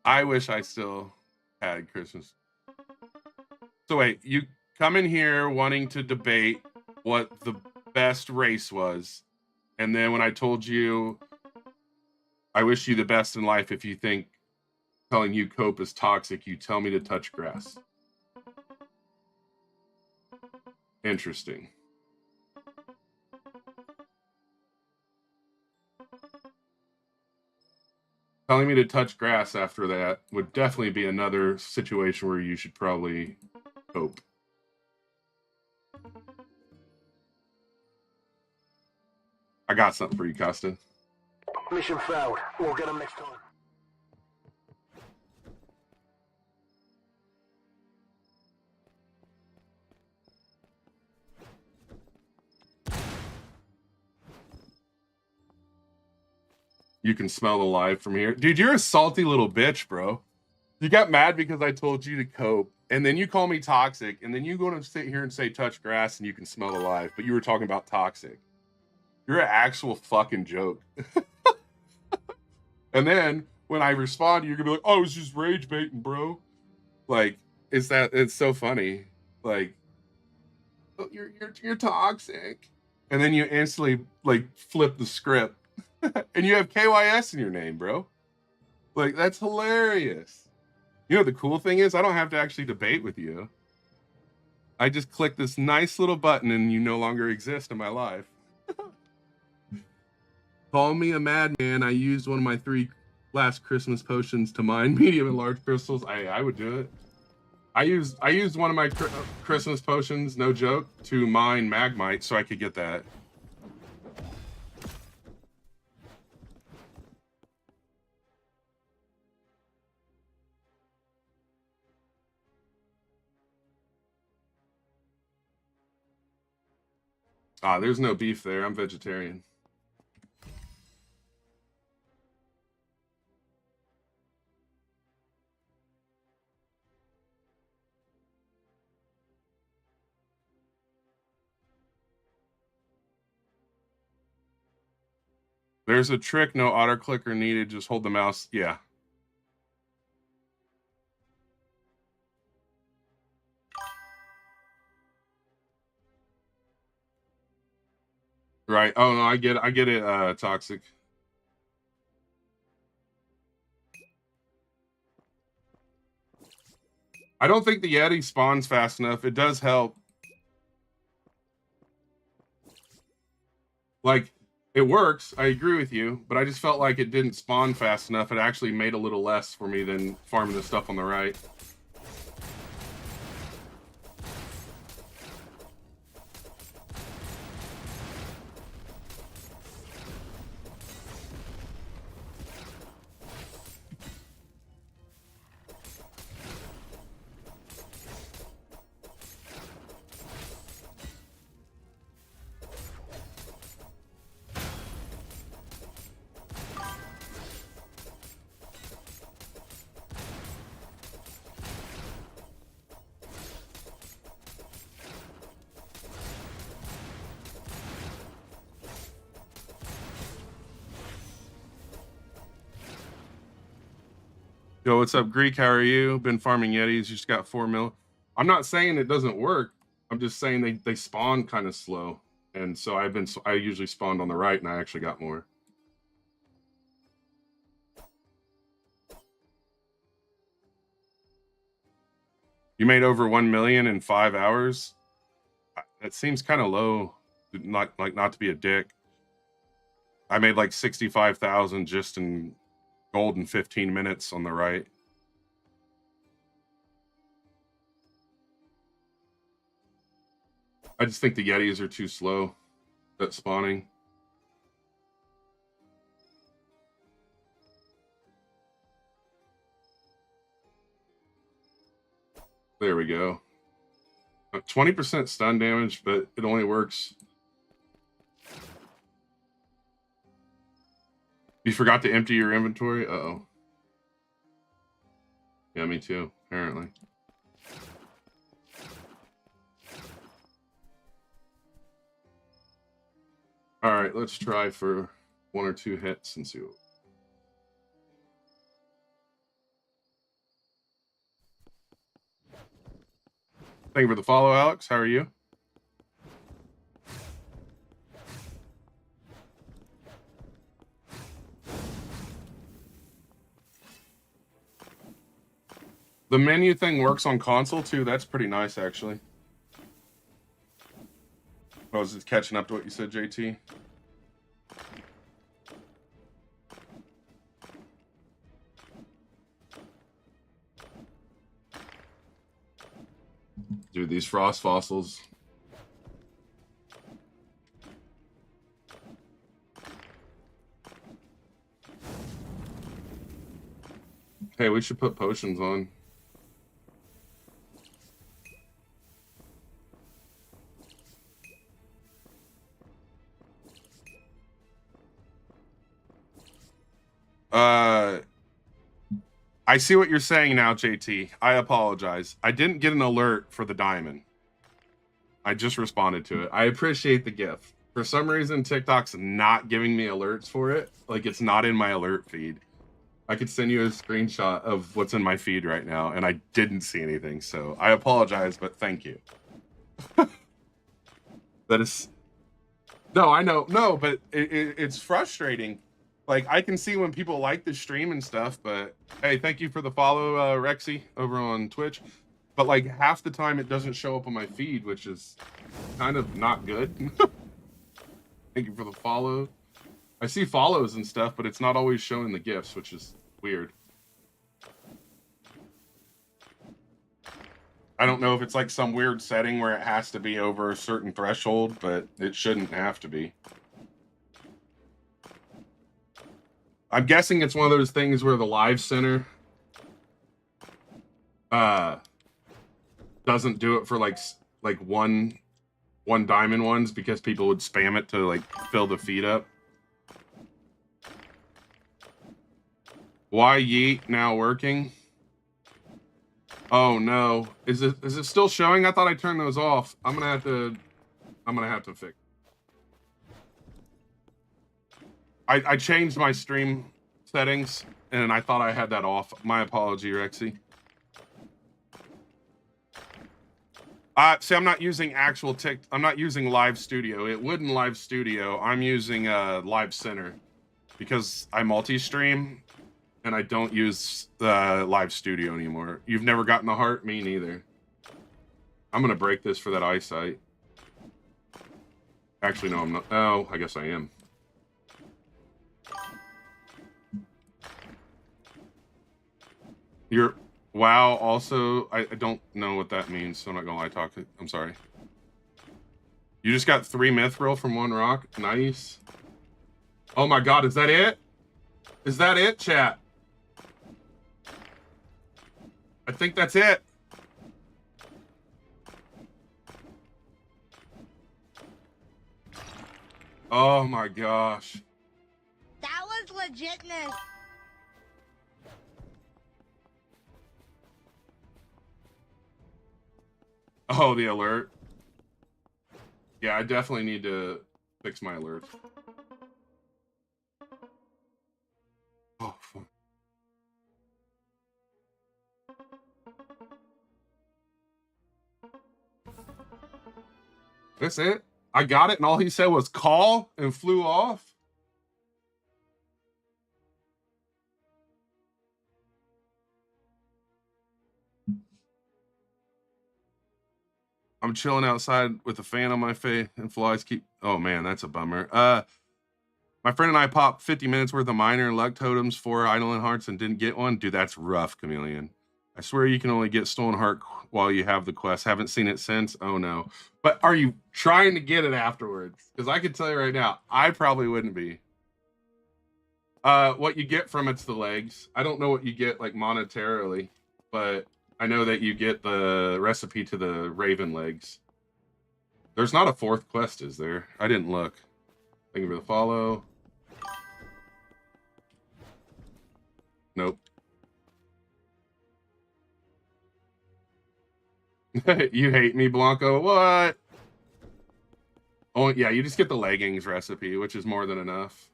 I wish I still had Christmas. So wait, you come in here wanting to debate what the best race was. And then when I told you, I wish you the best in life, if you think telling you cope is toxic, you tell me to touch grass. Interesting. Telling me to touch grass after that would definitely be another situation where you should probably cope. I got something for you, Costa. Mission failed. We'll get them next time. You can smell the live from here. Dude, you're a salty little bitch, bro. You got mad because I told you to cope, and then you call me toxic, and then you go to sit here and say touch grass and you can smell the live, but you were talking about toxic. You're an actual fucking joke. And then when I respond, you're gonna be like, "Oh, it's just rage baiting, bro." Like, it's so funny. Like, oh, you're toxic, and then you instantly like flip the script, and you have KYS in your name, bro. Like, that's hilarious. You know, the cool thing is I don't have to actually debate with you. I just click this nice little button and you no longer exist in my life. Call me a madman. I used one of my 3 last Christmas potions to mine medium and large crystals. I would do it. I used one of my Christmas potions, no joke, to mine magmite so I could get that. Ah, there's no beef there. I'm vegetarian. There's a trick, no auto clicker needed. Just hold the mouse. Yeah. Right. Oh no, I get it, toxic. I don't think the Yeti spawns fast enough. It does help. Like, it works. I agree with you, but I just felt like it didn't spawn fast enough. It actually made a little less for me than farming the stuff on the right. Yo, what's up, Greek? How are you? Been farming Yetis. You just got 4 mil. I'm not saying it doesn't work. I'm just saying they spawn kind of slow, and so I usually spawned on the right, and I actually got more. You made over 1 million in 5 hours. That seems kind of low. Not to be a dick. I made like 65,000 just in gold in 15 minutes on the right. I just think the Yetis are too slow at spawning. There we go. 20% stun damage, but it only works. You forgot to empty your inventory? Uh-oh. Yeah, me too, apparently. All right, let's try for 1 or 2 hits and see what... Thank you for the follow, Alex. How are you? The menu thing works on console too. That's pretty nice, actually. I was just catching up to what you said, JT. Dude, these frost fossils. Hey, we should put potions on. I see what you're saying now, JT. I apologize. I didn't get an alert for the diamond. I just responded to it. I appreciate the gift. For some reason, TikTok's not giving me alerts for it. Like, it's not in my alert feed. I could send you a screenshot of what's in my feed right now, and I didn't see anything. So I apologize, but thank you. That is... No, I know. No, but it's frustrating. Like, I can see when people like the stream and stuff, but hey, thank you for the follow, Rexy, over on Twitch. But like half the time it doesn't show up on my feed, which is kind of not good. Thank you for the follow. I see follows and stuff, but it's not always showing the gifts, which is weird. I don't know if it's like some weird setting where it has to be over a certain threshold, but it shouldn't have to be. I'm guessing it's one of those things where the live center doesn't do it for like one diamond ones because people would spam it to like fill the feed up. Why Yeet now working? Oh no. Is it still showing? I thought I turned those off. I'm gonna have to fix. I changed my stream settings and I thought I had that off. My apology, Rexy. See, I'm not using actual I'm not using Live Studio. It would in Live Studio. I'm using Live Center because I multi-stream and I don't use Live Studio anymore. You've never gotten the heart? Me neither. I'm gonna break this for that eyesight. Actually, no, I'm not. Oh, I guess I am. You're wow. Also, I don't know what that means, so I'm not gonna lie. I'm sorry. You just got 3 mithril from 1 rock. Nice. Oh my god, is that it? Is that it, chat? I think that's it. Oh my gosh. That was legitness. Oh, the alert. Yeah, I definitely need to fix my alert. Oh, fuck. That's it? I got it, and all he said was call and flew off? I'm chilling outside with a fan on my face, and flies keep... Oh, man, that's a bummer. My friend and I popped 50 minutes worth of minor luck totems, 4 idling hearts, and didn't get one. Dude, that's rough, Chameleon. I swear you can only get stolen heart while you have the quest. Haven't seen it since. Oh, no. But are you trying to get it afterwards? Because I can tell you right now, I probably wouldn't be. What you get from it's the legs. I don't know what you get, like, monetarily, but I know that you get the recipe to the raven legs. There's not a 4th quest, is there? I didn't look. Thank you for the follow. Nope. You hate me, Blanco. What? Oh, yeah, you just get the leggings recipe, which is more than enough.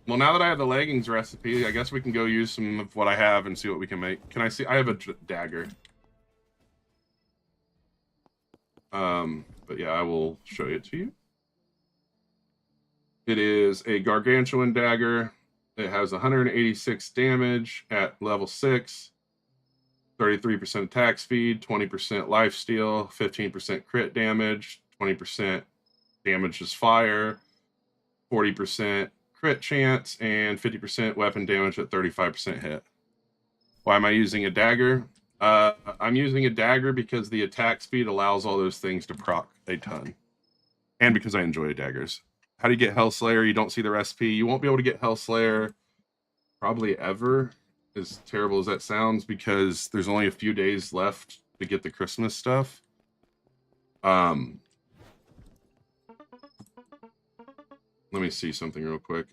Well, now that I have the leggings recipe, I guess we can go use some of what I have and see what we can make. Can I see? I have a dagger. But yeah, I will show it to you. It is a gargantuan dagger. It has 186 damage at level 6, 33% attack speed, 20% lifesteal, 15% crit damage, 20% damage as fire, 40% crit chance, and 50% weapon damage at 35% hit. Why am I using a dagger? I'm using a dagger because the attack speed allows all those things to proc a ton. And because I enjoy daggers. How do you get Hellslayer? You don't see the recipe. You won't be able to get Hellslayer probably ever, as terrible as that sounds, because there's only a few days left to get the Christmas stuff. Let me see something real quick.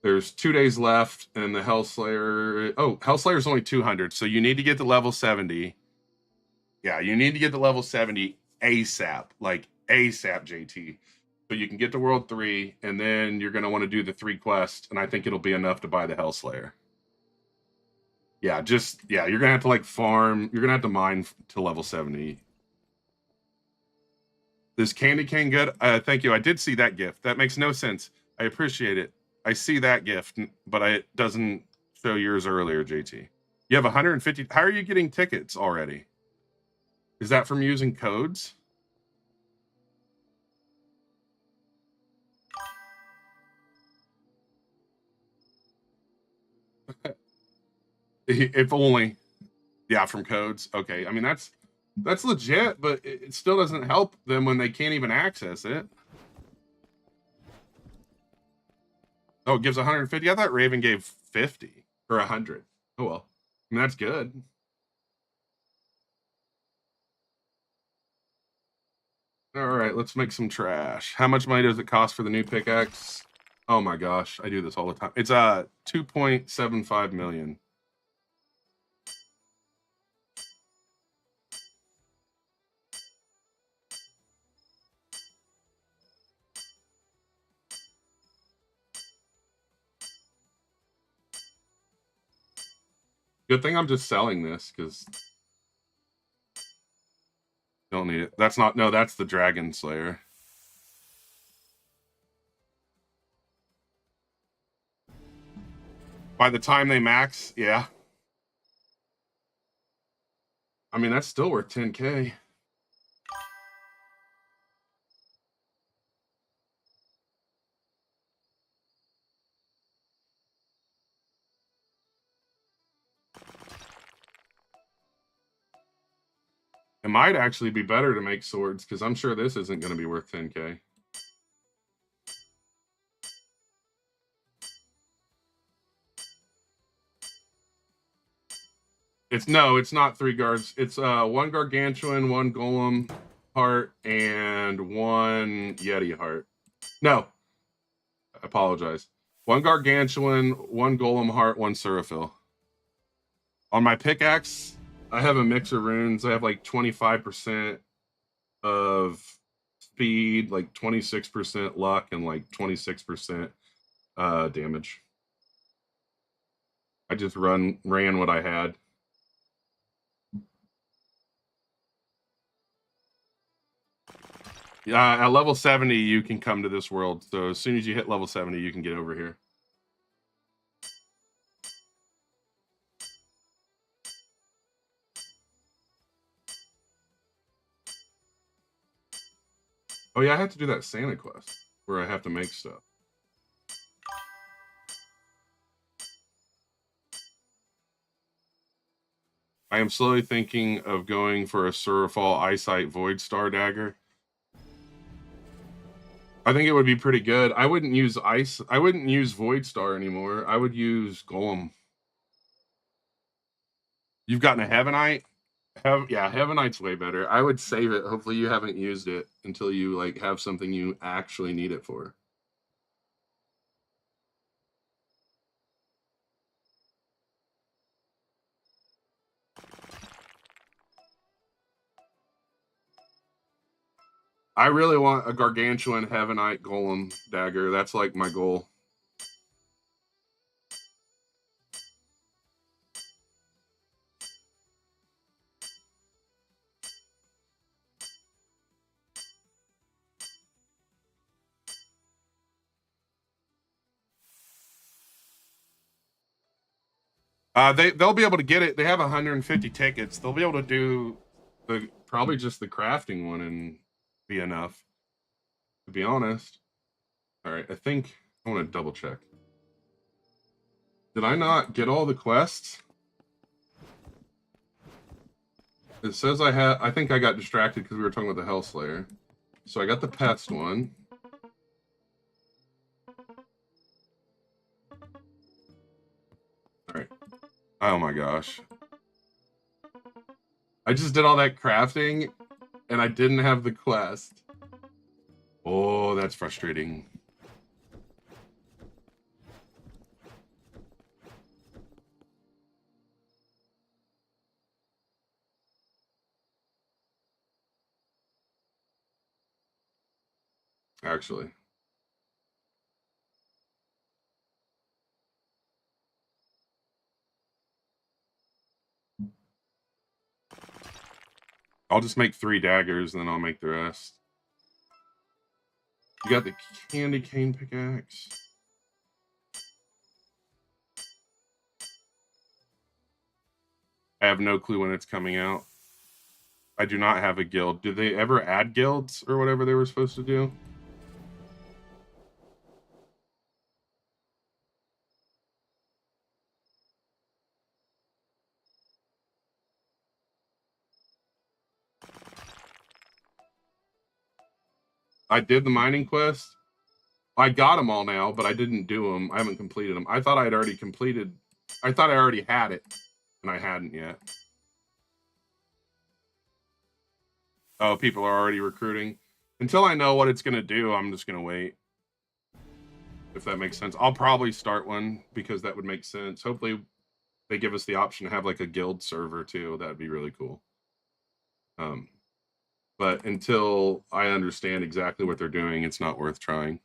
There's 2 days left, and the Hellslayer... Oh, Hellslayer's only 200, so you need to get to level 70. Yeah, you need to get to level 70 ASAP. Like, ASAP, JT. So you can get to World 3, and then you're going to want to do the 3 quests, and I think it'll be enough to buy the Hellslayer. Yeah, you're going to have to, like, farm. You're going to have to mine to level 70. Is candy cane good? Thank you. I did see that gift. That makes no sense. I appreciate it. I see that gift, but it doesn't show yours earlier, JT. You have 150. How are you getting tickets already? Is that from using codes? If only. Yeah, from codes. Okay. I mean, that's legit, but it still doesn't help them when they can't even access it. Oh, it gives 150. I thought Raven gave 50 or 100. Oh well. I mean, that's good. All right, let's make some trash. How much money does it cost for the new pickaxe? Oh my gosh, I do this all the time. It's 2.75 million. Good thing I'm just selling this because don't need it. That's not, no, that's the Dragon Slayer. By the time they max, yeah. I mean, that's still worth 10K. It might actually be better to make swords, because I'm sure this isn't going to be worth 10K. It's not 3 guards. It's 1 gargantuan, 1 golem heart, and 1 yeti heart. No, I apologize. 1 gargantuan, 1 golem heart, 1 seraphil. On my pickaxe, I have a mix of runes. I have like 25% of speed, like 26% luck, and like 26% damage. I just ran what I had. At level 70, you can come to this world. So as soon as you hit level 70, you can get over here. Oh yeah, I have to do that Santa quest where I have to make stuff. I am slowly thinking of going for a Surafal Eyesight Void Star Dagger. I think it would be pretty good. I wouldn't use Void Star anymore. I would use Golem. You've gotten a Heavenite? Yeah, Heavenite's way better. I would save it. Hopefully you haven't used it until you like have something you actually need it for. I really want a Gargantuan Heavenite Golem Dagger. That's like my goal. They'll be able to get it. They have 150 tickets. They'll be able to do probably just the crafting one and be enough. To be honest. All right, I think I want to double check. Did I not get all the quests? It says I had. I think I got distracted because we were talking about the Hellslayer. So I got the pest one. All right. Oh my gosh. I just did all that crafting and I didn't have the quest. Oh, that's frustrating. Actually. I'll just make 3 daggers and then I'll make the rest. You got the candy cane pickaxe. I have no clue when it's coming out. I do not have a guild. Did they ever add guilds or whatever they were supposed to do? I did the mining quest. I got them all now, but I didn't do them. I haven't completed them. I thought I had already completed. I thought I already had it, and I hadn't yet. Oh, people are already recruiting. Until I know what it's going to do, I'm just going to wait. If that makes sense. I'll probably start one because that would make sense. Hopefully they give us the option to have like a guild server too. That'd be really cool. But until I understand exactly what they're doing, it's not worth trying.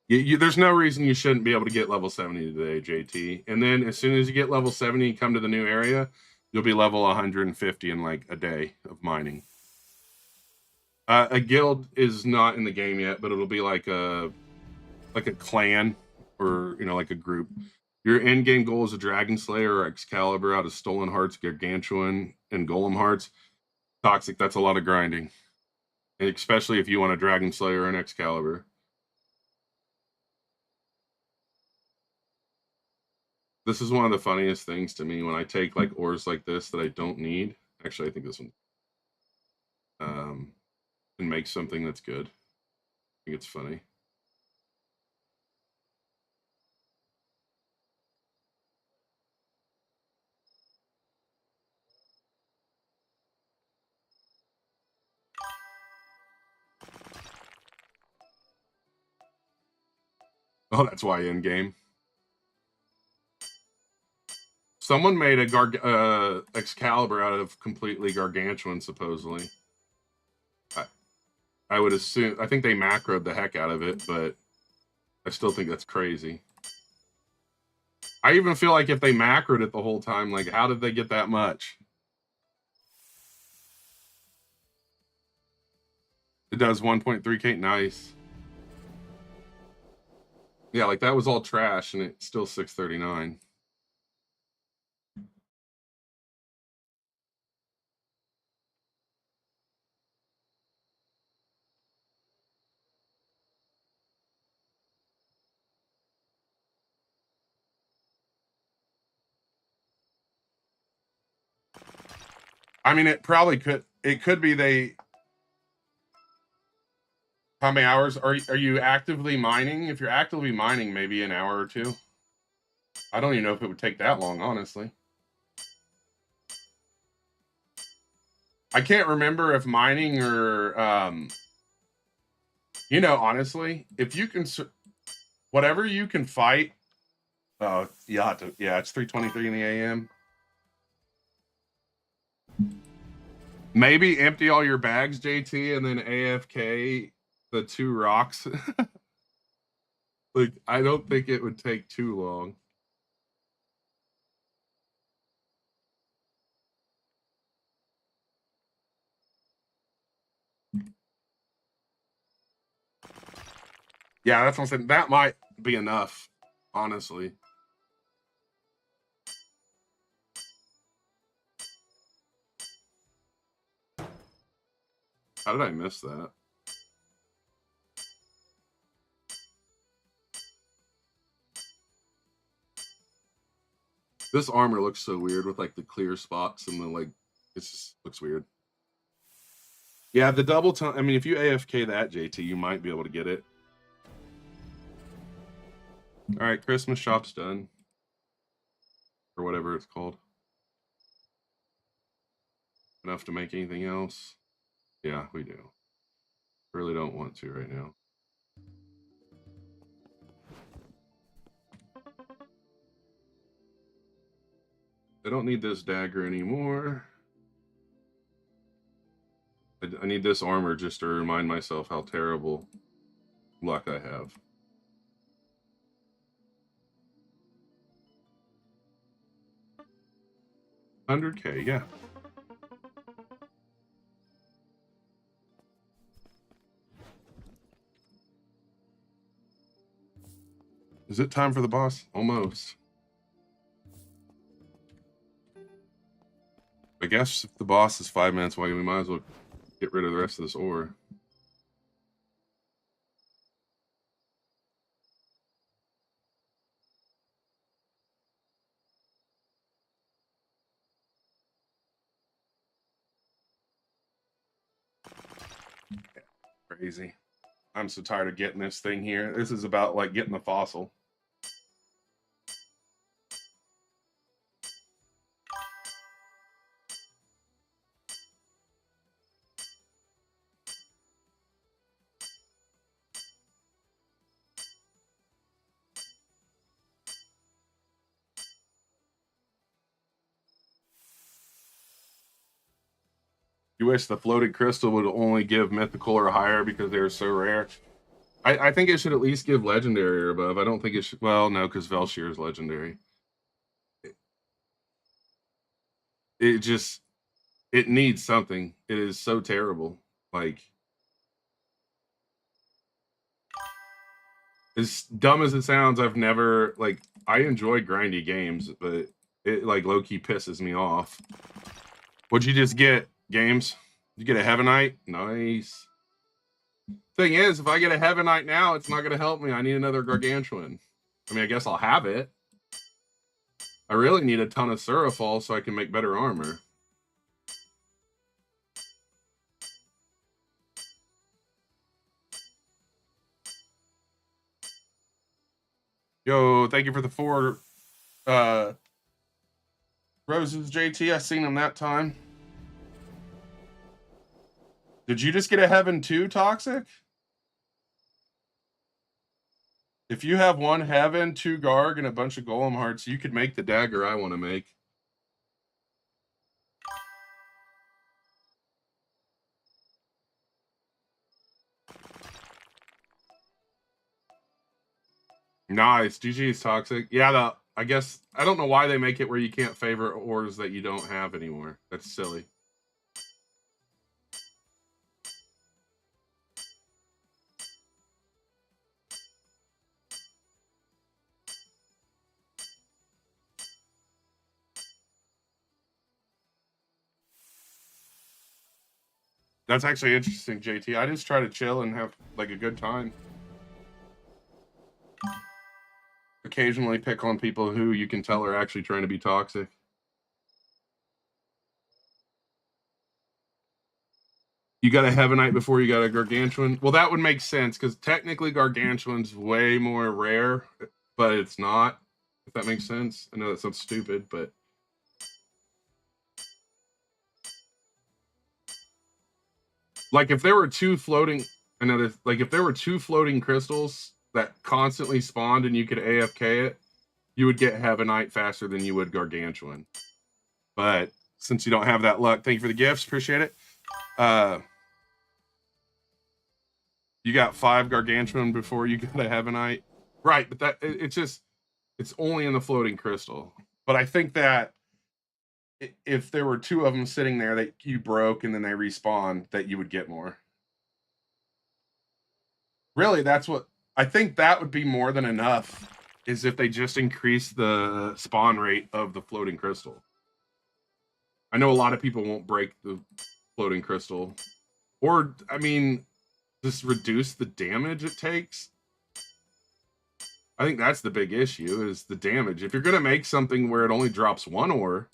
There's no reason you shouldn't be able to get level 70 today, JT. And then as soon as you get level 70 and come to the new area, you'll be level 150 in like a day of mining. A guild is not in the game yet, but it'll be like a clan or like a group. Your end game goal is a Dragon Slayer or Excalibur out of Stolen Hearts, Gargantuan, and Golem Hearts. Toxic, that's a lot of grinding. And especially if you want a Dragon Slayer or an Excalibur. This is one of the funniest things to me when I take like ores like this that I don't need. Actually, I think this one and make something that's good. I think it's funny. Oh, that's why in game. Someone made a Excalibur out of completely Gargantuan, supposedly. I would assume. I think they macroed the heck out of it, but I still think that's crazy. I even feel like if they macroed it the whole time, like, how did they get that much? It does 1.3K. Nice. Yeah, like that was all trash, and it's still 639. I mean, it probably could. It could be they. How many hours are you actively mining? If you're actively mining, maybe an hour or two. I don't even know if it would take that long, honestly. I can't remember if mining or honestly, if you can, whatever you can fight. Oh, yeah, it's 3:23 in the a.m. Maybe empty all your bags, JT, and then AFK the 2 rocks. Like, I don't think it would take too long. Yeah, that's what I'm saying. That might be enough, honestly. How did I miss that? This armor looks so weird with like the clear spots and the like. It just looks weird. Yeah, the double tone. I mean, if you AFK that, JT, you might be able to get it. All right, Christmas shop's done. Or whatever it's called. Enough to make anything else? Yeah, we do. Really don't want to right now. I don't need this dagger anymore. I need this armor just to remind myself how terrible luck I have. $100K, yeah. Is it time for the boss? Almost. I guess if the boss is 5 minutes away, we might as well get rid of the rest of this ore. Crazy. I'm so tired of getting this thing here. This is about like getting the fossil. You wish the floated crystal would only give mythical or higher because they're so rare. I think it should at least give legendary or above. I don't think it should. Well, no, because Velshir is legendary. It just, it needs something. It is so terrible. Like, As dumb as it sounds, I've never like I enjoy grindy games, but it like low key pisses me off. What'd you just get, games? You get a Heavenite? Nice. Thing is, if I get a Heavenite now, it's not gonna help me. I need another Gargantuan. I mean, I guess I'll have it. I really need a ton of Surafall so I can make better armor. Yo, thank you for the 4 roses, JT. I seen them that time. Did you just get a Heaven 2, Toxic? If you have 1 Heaven, 2 Garg, and a bunch of Golem Hearts, you could make the dagger I want to make. Nice. GG's, Toxic. Yeah, I guess, I don't know why they make it where you can't favor ores that you don't have anymore. That's silly. That's actually interesting, JT. I just try to chill and have like a good time. Occasionally pick on people who you can tell are actually trying to be toxic. You got a Heavenite before you got a Gargantuan? Well, that would make sense because technically Gargantuan's way more rare, but it's not, if that makes sense. I know that sounds stupid, but like if there were 2 floating, if there were 2 floating crystals that constantly spawned and you could AFK it, you would get Heavenite faster than you would Gargantuan. But since you don't have that luck, thank you for the gifts. Appreciate it. You got 5 Gargantuan before you got a Heavenite. Right, but it's only in the floating crystal. But I think that if there were 2 of them sitting there that you broke and then they respawn, that you would get more. Really, that's what I think that would be more than enough, is if they just increase the spawn rate of the floating crystal. I know a lot of people won't break the floating crystal. Or, I mean, just reduce the damage it takes. I think that's the big issue, is the damage. If you're going to make something where it only drops 1 ore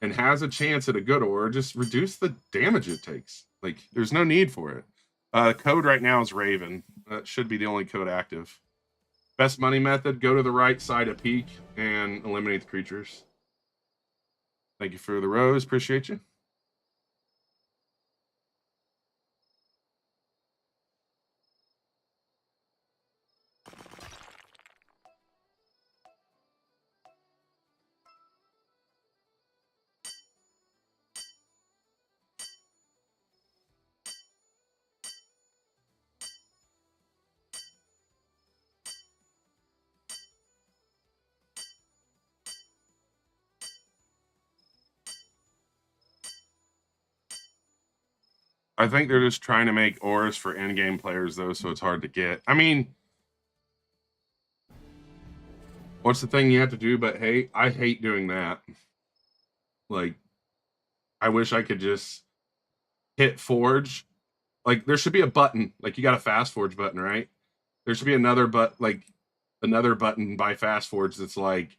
and has a chance at a good ore, just reduce the damage it takes. Like, there's no need for it. Code right now is Raven. That should be the only code active. Best money method, go to the right side of peak and eliminate the creatures. Thank you for the rose. Appreciate you. I think they're just trying to make ores for in-game players, though, so it's hard to get. I mean, what's the thing you have to do but hate? I hate doing that. Like, I wish I could just hit forge. Like, there should be a button. Like, you got a fast forge button, right? There should be another button by fast forge that's like,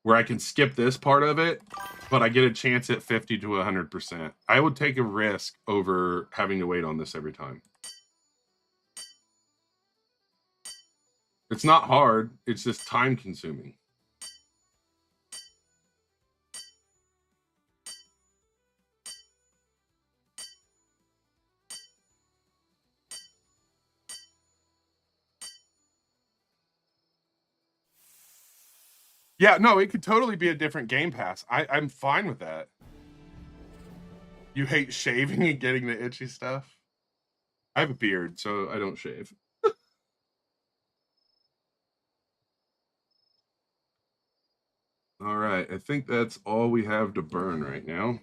where I can skip this part of it, but I get a chance at 50 to 100%. I would take a risk over having to wait on this every time. It's not hard. It's just time consuming. Yeah, no, it could totally be a different game pass. I'm fine with that. You hate shaving and getting the itchy stuff? I have a beard, so I don't shave. All right, I think that's all we have to burn right now.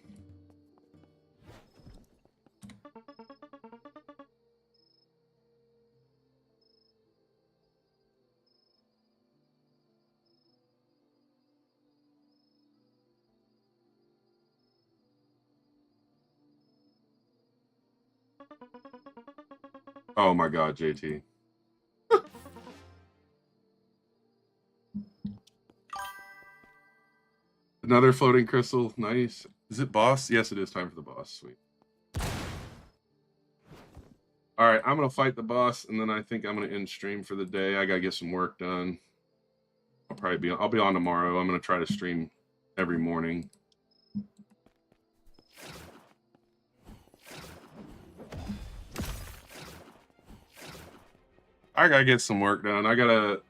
Oh my god, JT. Another floating crystal. Nice. Is it boss? Yes, it is time for the boss. Sweet. All right, I'm gonna fight the boss, and then I think I'm gonna end stream for the day. I gotta get some work done. I'll be on tomorrow. I'm gonna try to stream every morning. I gotta get some work done. I gotta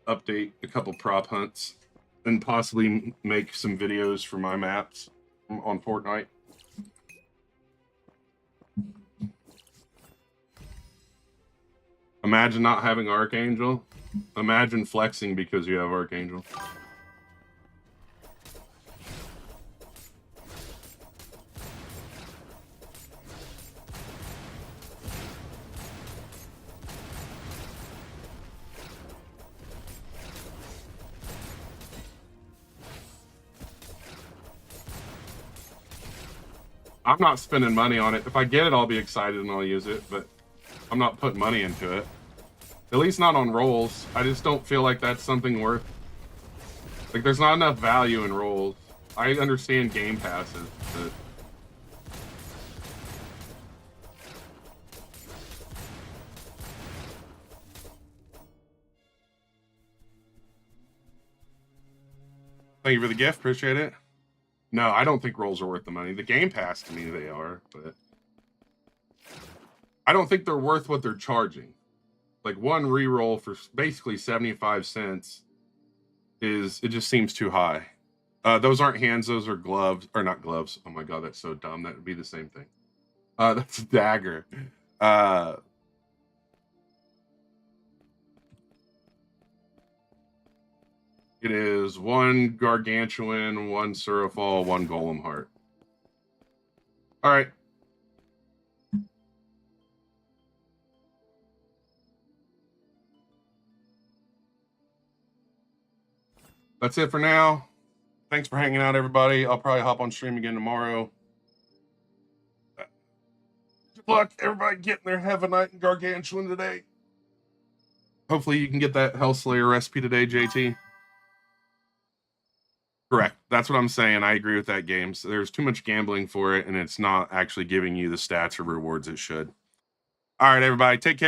update a couple prop hunts and possibly make some videos for my maps on Fortnite. Imagine not having Archangel. Imagine flexing because you have Archangel. I'm not spending money on it. If I get it, I'll be excited and I'll use it, but I'm not putting money into it. At least not on rolls. I just don't feel like that's something worth... Like, there's not enough value in rolls. I understand game passes, but... Thank you for the gift. Appreciate it. No, I don't think rolls are worth the money. The game pass, to me, they are, but... I don't think they're worth what they're charging. Like, one re-roll for basically 75 cents it just seems too high. Those aren't hands, those are gloves. Or not gloves. Oh my god, that's so dumb. That would be the same thing. That's a dagger. It is one gargantuan, one Surafall, one golem heart. All right. That's it for now. Thanks for hanging out, everybody. I'll probably hop on stream again tomorrow. Good luck, everybody, getting their Heaven Knight and Gargantuan today. Hopefully you can get that Hellslayer recipe today, JT. Correct. That's what I'm saying. I agree with that game. So there's too much gambling for it, and it's not actually giving you the stats or rewards it should. All right, everybody, take care.